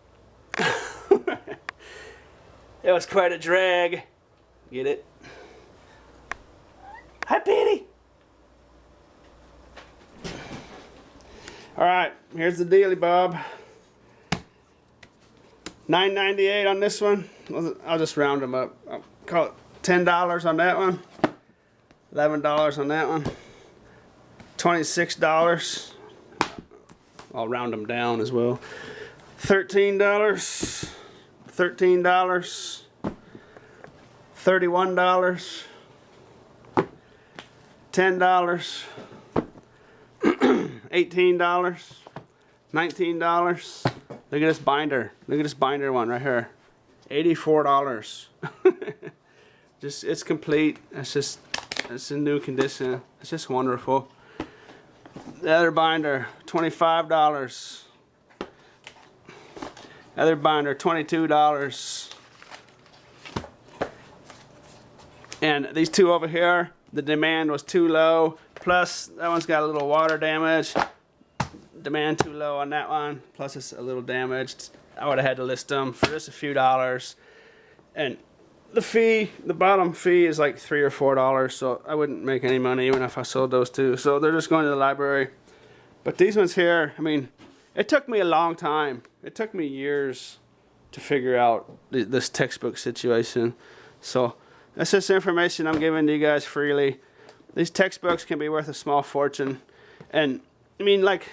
A: It was quite a drag. Get it? Hi, Petey. All right, here's the dealie, Bob. $9.98 on this one. I'll just round them up. I'll call it $10 on that one. $11 on that one. $26. I'll round them down as well. $13. $13. $31. $10. $18. $19. Look at this binder. Look at this binder one right here. $84. Just, it's complete. It's in new condition. It's just wonderful. The other binder, $25. Other binder, $22. And these two over here, the demand was too low. Plus, that one's got a little water damage. Demand too low on that one. Plus, it's a little damaged. I would have had to list them for just a few dollars. And the fee, the bottom fee is like $3 or $4, so I wouldn't make any money even if I sold those two. So they're just going to the library. But these ones here, I mean, it took me a long time. It took me years to figure out this textbook situation. So that's just information I'm giving to you guys freely. These textbooks can be worth a small fortune. And I mean, like,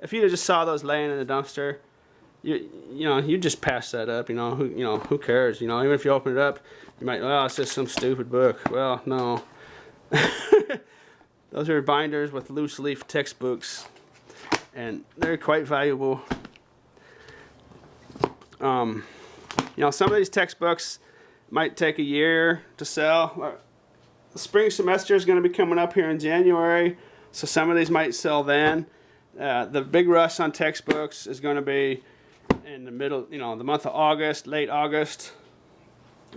A: if you just saw those laying in the dumpster, you know, you just pass that up. You know, who cares? You know, even if you open it up, you might, well, it's just some stupid book. Well, no. Those are binders with loose leaf textbooks, and they're quite valuable. You know, some of these textbooks might take a year to sell. The spring semester is going to be coming up here in January, so some of these might sell then. The big rush on textbooks is going to be in the middle, you know, the month of August, late August,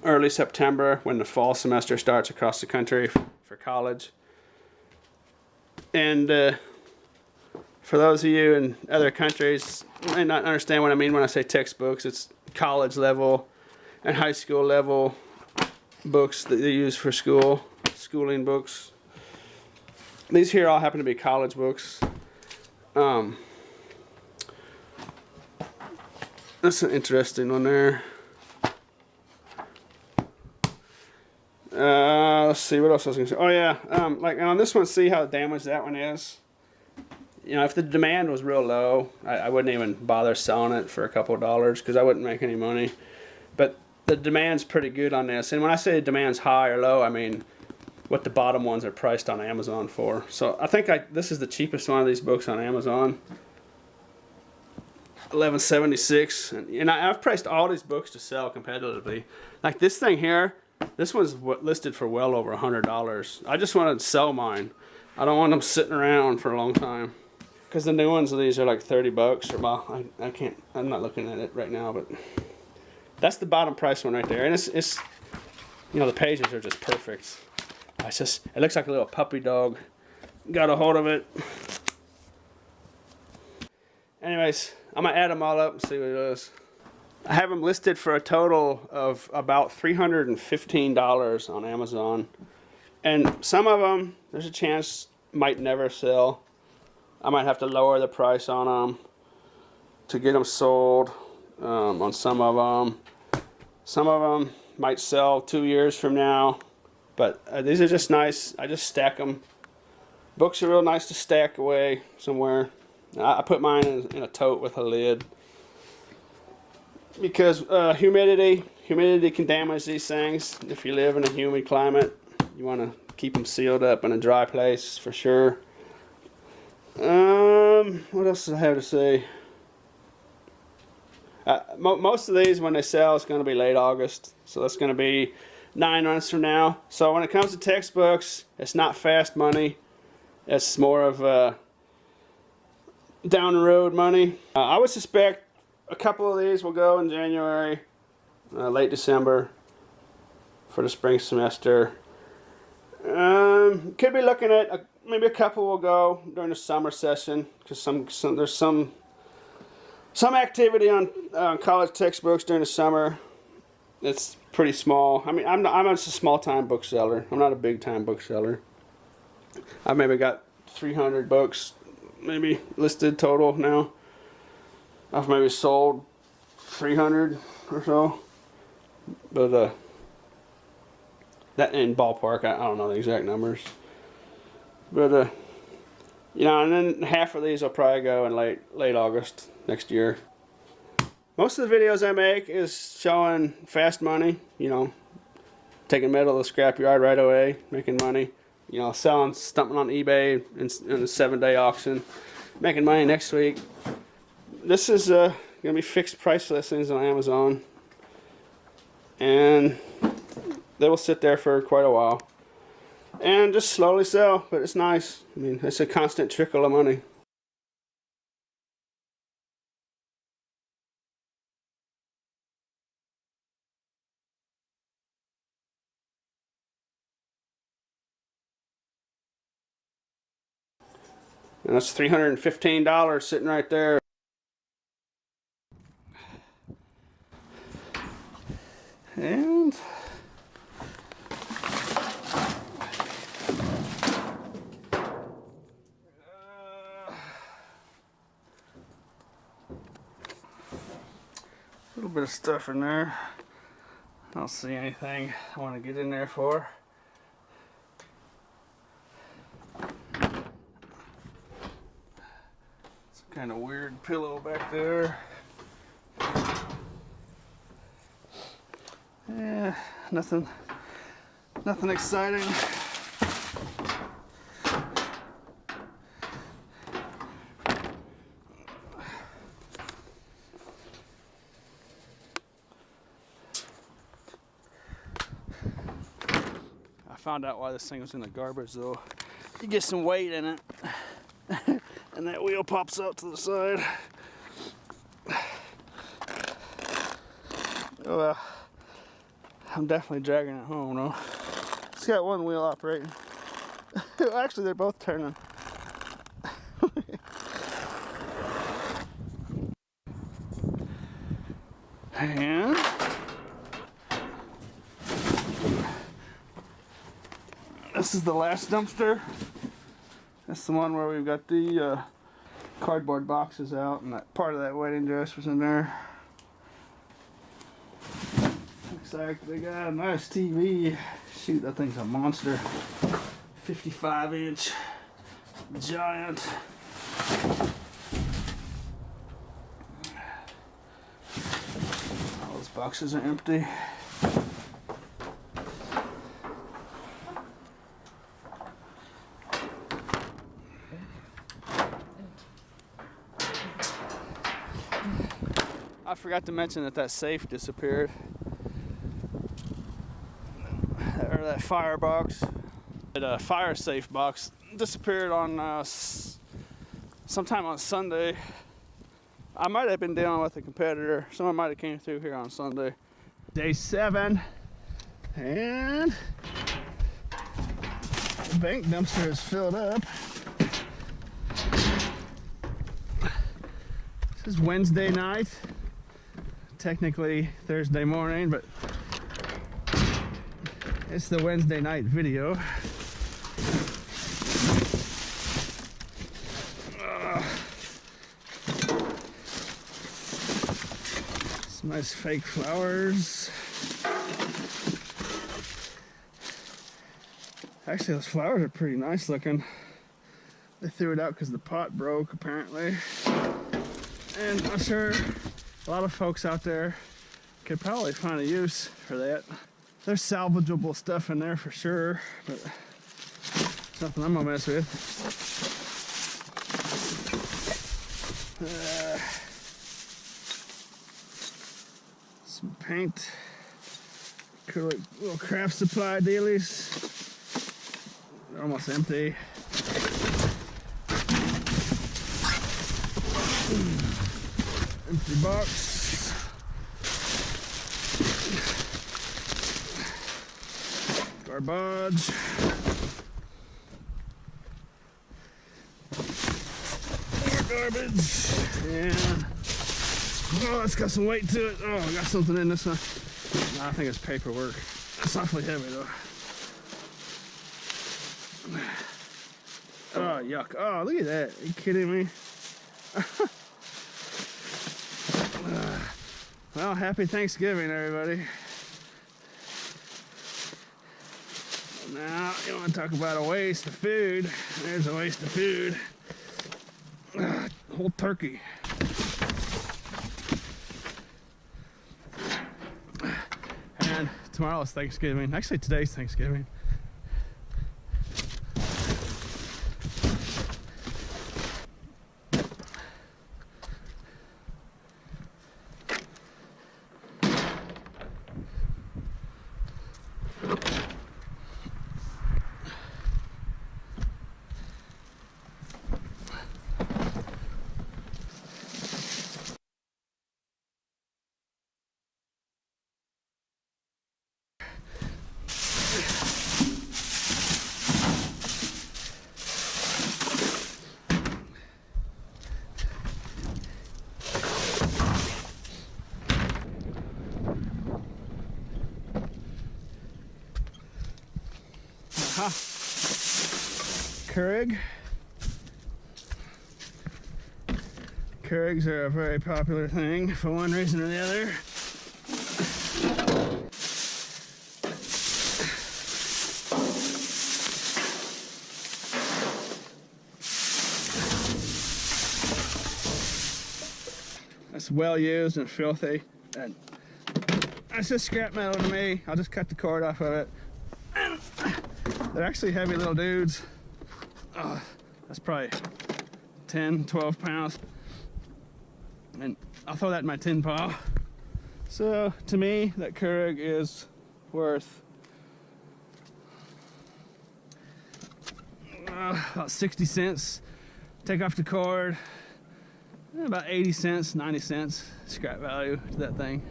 A: early September, when the fall semester starts across the country for college. And for those of you in other countries, you may not understand what I mean when I say textbooks. It's college level and high school level books that they use for schooling books. These here all happen to be college books. That's an interesting one there. Let's see, what else I was going to say. Oh yeah, like on this one, see how damaged that one is? You know, if the demand was real low, I wouldn't even bother selling it for a couple of dollars because I wouldn't make any money. But the demand's pretty good on this. And when I say the demand's high or low, I mean what the bottom ones are priced on Amazon for. So I think this is the cheapest one of these books on Amazon. $11.76, and I've priced all these books to sell competitively. Like this thing here, this one's listed for well over $100. I just want to sell mine. I don't want them sitting around for a long time. Because the new ones of these are like $30, or well, I can't. I'm not looking at it right now, but that's the bottom price one right there. And it's you know, the pages are just perfect. It looks like a little puppy dog got a hold of it. Anyways, I'm gonna add them all up and see what it is. I have them listed for a total of about $315 on Amazon, and some of them there's a chance might never sell. I might have to lower the price on them to get them sold. On some of them might sell 2 years from now, but these are just nice. I just stack them. Books are real nice to stack away somewhere. I put mine in a tote with a lid because humidity can damage these things. If you live in a humid climate, you want to keep them sealed up in a dry place for sure. What else do I have to say? Most of these, when they sell, it's going to be late August, so that's going to be 9 months from now. So when it comes to textbooks, it's not fast money. It's more of down the road money. I would suspect a couple of these will go in January, late December for the spring semester. Could be looking at maybe a couple will go during the summer session because there's some activity on college textbooks during the summer. It's pretty small. I mean, I'm just a small time bookseller. I'm not a big time bookseller. I've maybe got 300 books, maybe listed total now. I've maybe sold 300 or so, but that in ballpark. I don't know the exact numbers, but you know, and then half of these will probably go in late August next year. Most of the videos I make is showing fast money, you know, taking metal to the scrapyard right away, making money, you know, selling something on eBay in a 7-day auction, making money next week. This is going to be fixed price listings on Amazon, and they will sit there for quite a while and just slowly sell, but it's nice. I mean, it's a constant trickle of money. And that's $315 sitting right there. And a little bit of stuff in there. I don't see anything I want to get in there for. Some kind of weird pillow back there. Yeah, nothing exciting. I found out why this thing was in the garbage though. You get some weight in it and that wheel pops out to the side. Oh well, I'm definitely dragging it home though. It's got one wheel operating. Actually, they're both turning. And this is the last dumpster. That's the one where we've got the cardboard boxes out, and that part of that wedding dress was in there. Looks like they got a nice TV. Shoot, that thing's a monster. 55-inch giant. All those boxes are empty. I forgot to mention that safe disappeared. Or that firebox. That fire safe box disappeared on sometime on Sunday. I might have been dealing with a competitor. Someone might have came through here on Sunday. Day 7, and the bank dumpster is filled up. This is Wednesday night. Technically Thursday morning, but it's the Wednesday night video. Some nice fake flowers. Actually, those flowers are pretty nice looking. They threw it out because the pot broke, apparently. And I'm sure a lot of folks out there could probably find a use for that. There's salvageable stuff in there for sure, but it's nothing I'm gonna mess with. Some paint, Little craft supply dealies. They're almost empty. Empty box. Garbage. More garbage. And oh, it's got some weight to it. Oh, I got something in this one. No, I think it's paperwork. It's awfully heavy though. Oh, yuck. Oh, look at that. Are you kidding me? Well, happy Thanksgiving, everybody. Now, you want to talk about a waste of food. There's a waste of food. Whole turkey. And tomorrow is Thanksgiving. Actually, today's Thanksgiving. Keurig. Keurigs are a very popular thing for one reason or the other. It's well used and filthy, and that's just scrap metal to me. I'll just cut the cord off of it. They're actually heavy little dudes. Oh, that's probably 10, 12 pounds. And I'll throw that in my tin pile. So to me, that Keurig is worth about 60 cents. Take off the cord, about 80 cents, 90 cents scrap value to that thing.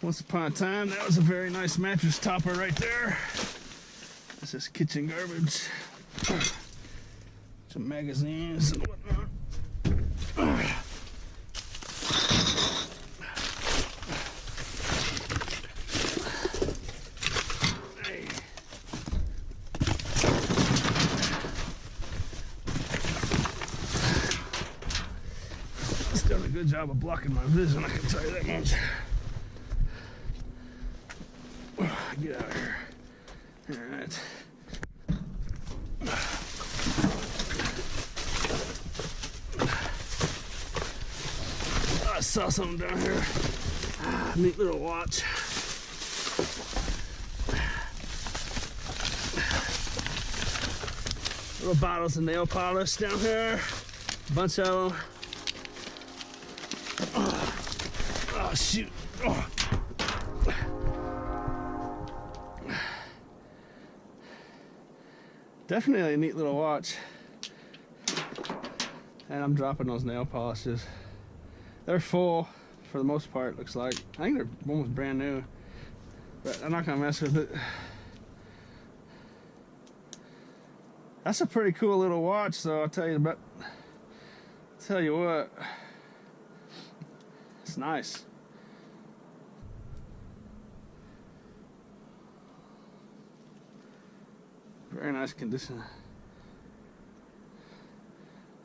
A: Once upon a time, that was a very nice mattress topper right there. That's just kitchen garbage. Some magazines and whatnot. Hey. It's done a good job of blocking my vision, I can tell you that much. Get out of here. All right. I saw something down here. Neat little watch. Little bottles of nail polish down here. A bunch of them. Oh shoot. Oh. Definitely a neat little watch. And I'm dropping those nail polishes. They're full for the most part, looks like. I think they're almost brand new. But I'm not gonna mess with it. That's a pretty cool little watch, so I'll tell you what. It's nice. Very nice condition.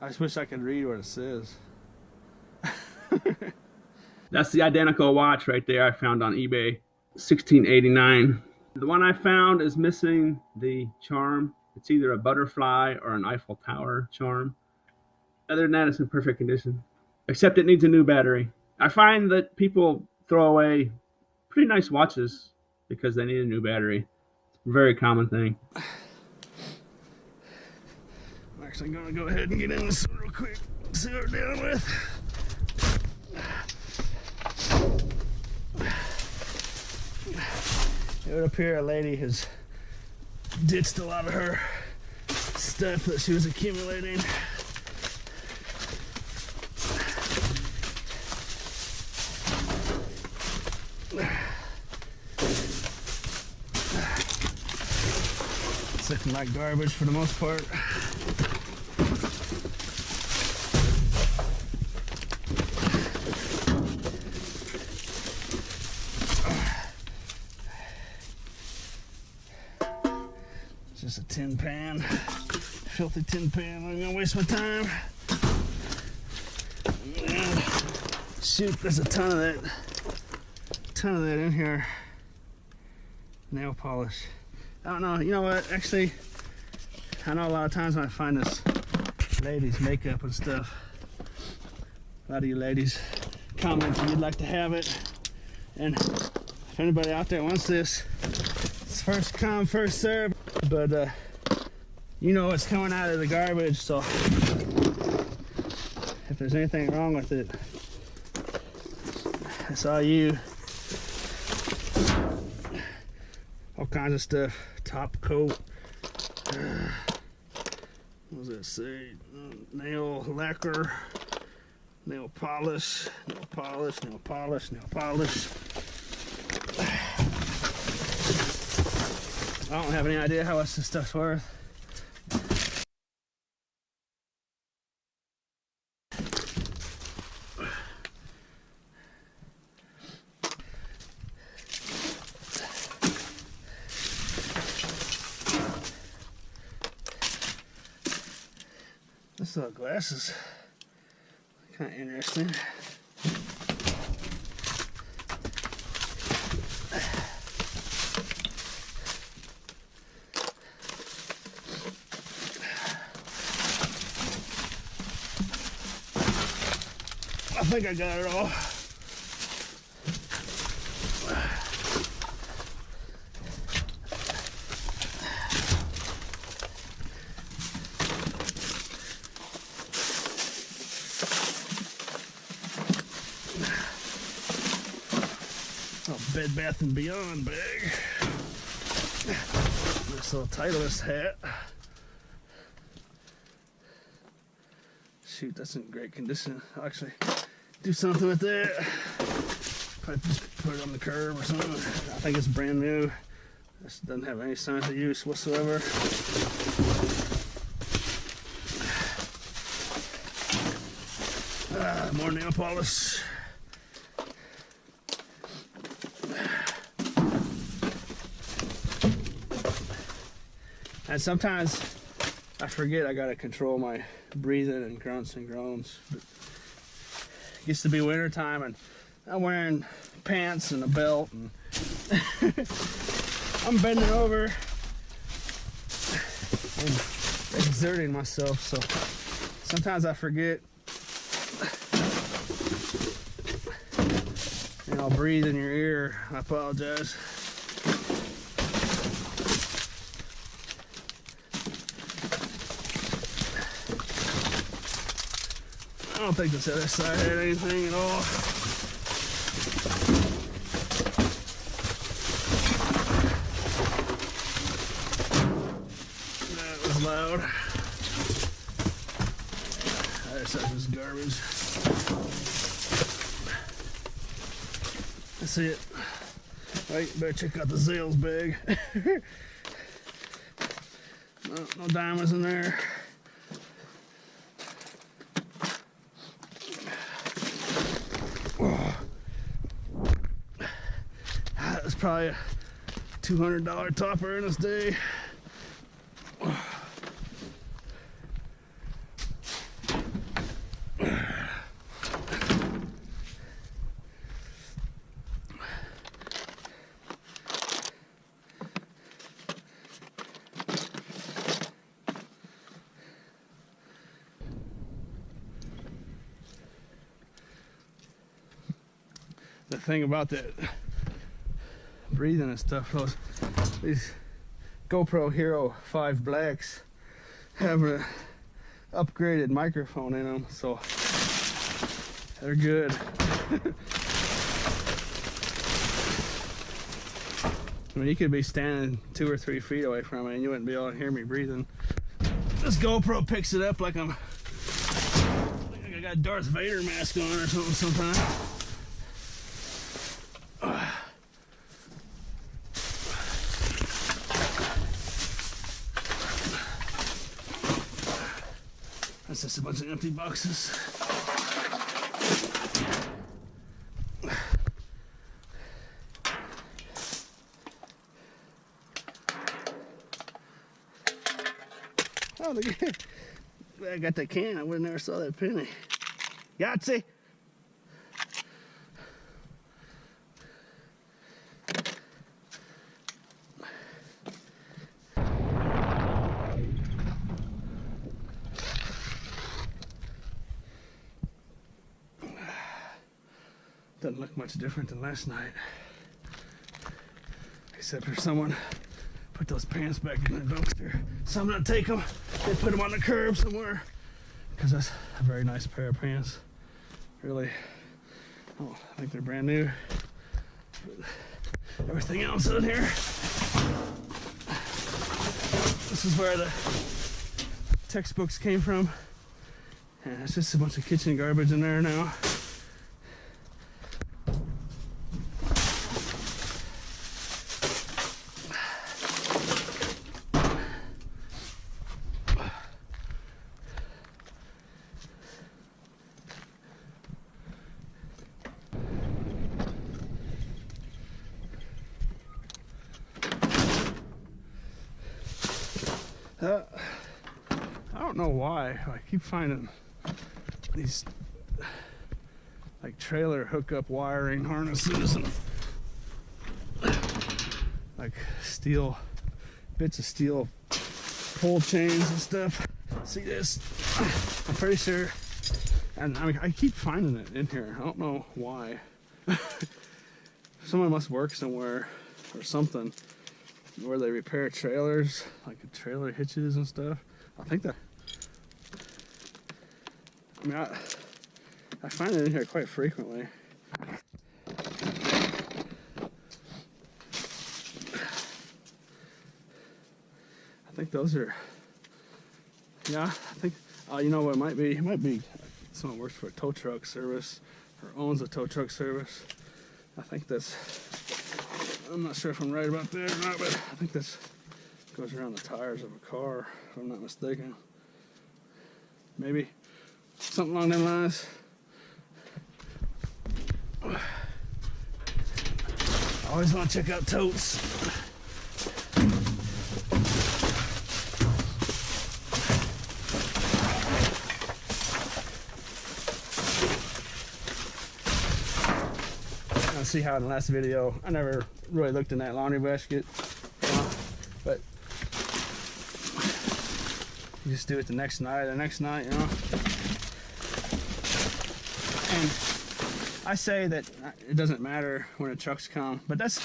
A: I just wish I could read what it says. That's the identical watch right there I found on eBay. $16.89. The one I found is missing the charm. It's either a butterfly or an Eiffel Tower charm. Other than that, it's in perfect condition. Except it needs a new battery. I find that people throw away pretty nice watches because they need a new battery. It's a very common thing. I'm actually going to go ahead and get in this real quick. See what we're dealing with. It would appear a lady has ditched a lot of her stuff that she was accumulating. It's looking like garbage for the most part. Just a tin pan, filthy tin pan. I'm gonna waste my time. And shoot, there's a ton of that in here. Nail polish. I don't know. You know what? Actually, I know a lot of times when I find this ladies' makeup and stuff, a lot of you ladies comment that you'd like to have it, and if anybody out there wants this, it's first come, first serve. But you know it's coming out of the garbage, so if there's anything wrong with it, it's all you. All kinds of stuff. Top coat. What does that say? Nail lacquer. Nail polish. Nail polish. Nail polish. Nail polish. I don't have any idea how much this stuff's worth. This little glass is kind of interesting. I think I got it all. Oh, Bed Bath & Beyond bag. This little Titleist hat. Shoot, that's in great condition. I'll actually do something with that. Probably just put it on the curb or something. I think it's brand new. This doesn't have any signs of use whatsoever. More nail polish. And sometimes I forget I gotta control my breathing and grunts and groans. But it gets to be winter time and I'm wearing pants and a belt and I'm bending over and exerting myself, so sometimes I forget. And I'll breathe in your ear. I apologize. I don't think this other side had anything at all. That was loud. That stuff is garbage. That's it. Wait, better check out the Zales bag. No diamonds in there. That's probably a $200 topper in this day. the thing about that breathing and stuff, these GoPro Hero 5 Blacks have an upgraded microphone in them, so they're good. I mean, you could be standing 2 or 3 feet away from it and you wouldn't be able to hear me breathing. This GoPro picks it up like I got Darth Vader mask on or something sometimes. That's just a bunch of empty boxes. Oh, look at it. I got that can. I would have never saw that penny. Yahtzee! Doesn't look much different than last night. Except for someone put those pants back in the dumpster. So I'm gonna take them and put them on the curb somewhere. Because that's a very nice pair of pants. Really, oh, I think they're brand new. But everything else in here. This is where the textbooks came from. And it's just a bunch of kitchen garbage in there now. I don't know why I keep finding these like trailer hookup wiring harnesses and like steel bits of steel pull chains and stuff. See this? I'm pretty sure, and I mean, I keep finding it in here. I don't know why. Someone must work somewhere or something where they repair trailers, like trailer hitches and stuff. I think that, I mean, I find it in here quite frequently. I think those are, yeah, I think, you know what it might be? It might be someone works for a tow truck service or owns a tow truck service. I think that's, I'm not sure if I'm right about that or not, but I think this goes around the tires of a car, if I'm not mistaken. Maybe something along them lines. I always want to check out totes. See how in the last video I never really looked in that laundry basket, but you just do it the next night, you know. And I say that it doesn't matter when the trucks come, but that's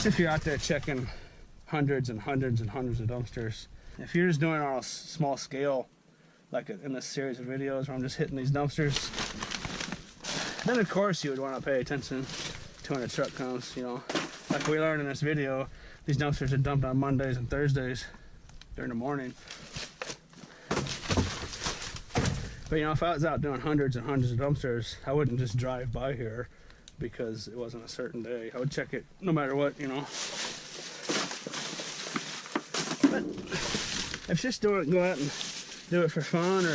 A: if you're out there checking hundreds and hundreds and hundreds of dumpsters. If you're just doing it on a small scale, like in this series of videos where I'm just hitting these dumpsters, then of course you would want to pay attention to when a truck comes, you know. Like we learned in this video, these dumpsters are dumped on Mondays and Thursdays during the morning. But you know, if I was out doing hundreds and hundreds of dumpsters, I wouldn't just drive by here because it wasn't a certain day. I would check it no matter what, you know. But if it's just go out and do it for fun or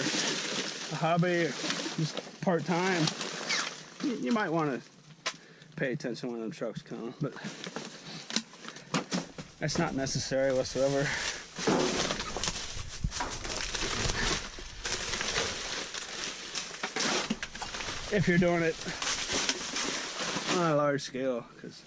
A: a hobby or just part-time, you might want to pay attention when them trucks come, but that's not necessary whatsoever. If you're doing it on a large scale, because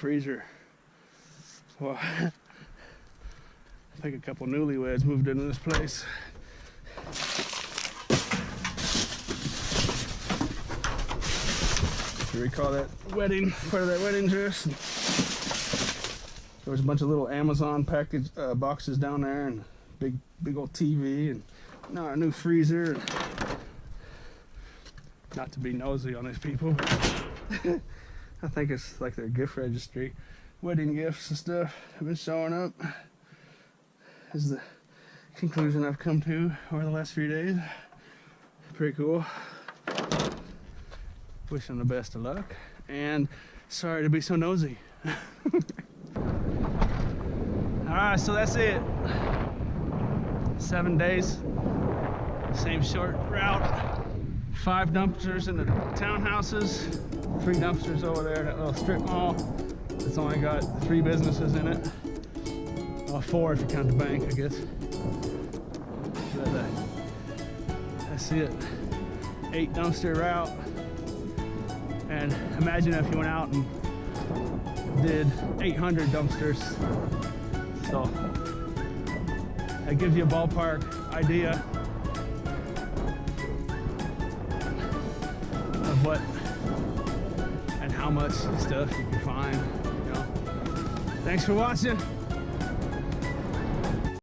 A: freezer. Well, I think a couple newlyweds moved into this place. You recall that wedding, part of that wedding dress? There was a bunch of little Amazon package boxes down there, and big old TV, and now a new freezer. And not to be nosy on these people, but I think it's like their gift registry. Wedding gifts and stuff have been showing up. Is the conclusion I've come to over the last few days. Pretty cool. Wish them the best of luck, and sorry to be so nosy. Alright, so that's it. 7 days, same short route. 5 dumpsters in the townhouses, 3 dumpsters over there in that little strip mall. It's only got 3 businesses in it. Well, 4 if you count the bank, I guess. But that's it. 8 dumpster route. And imagine if you went out and did 800 dumpsters. So that gives you a ballpark idea of what and how much stuff you can find. You know. Thanks for watching.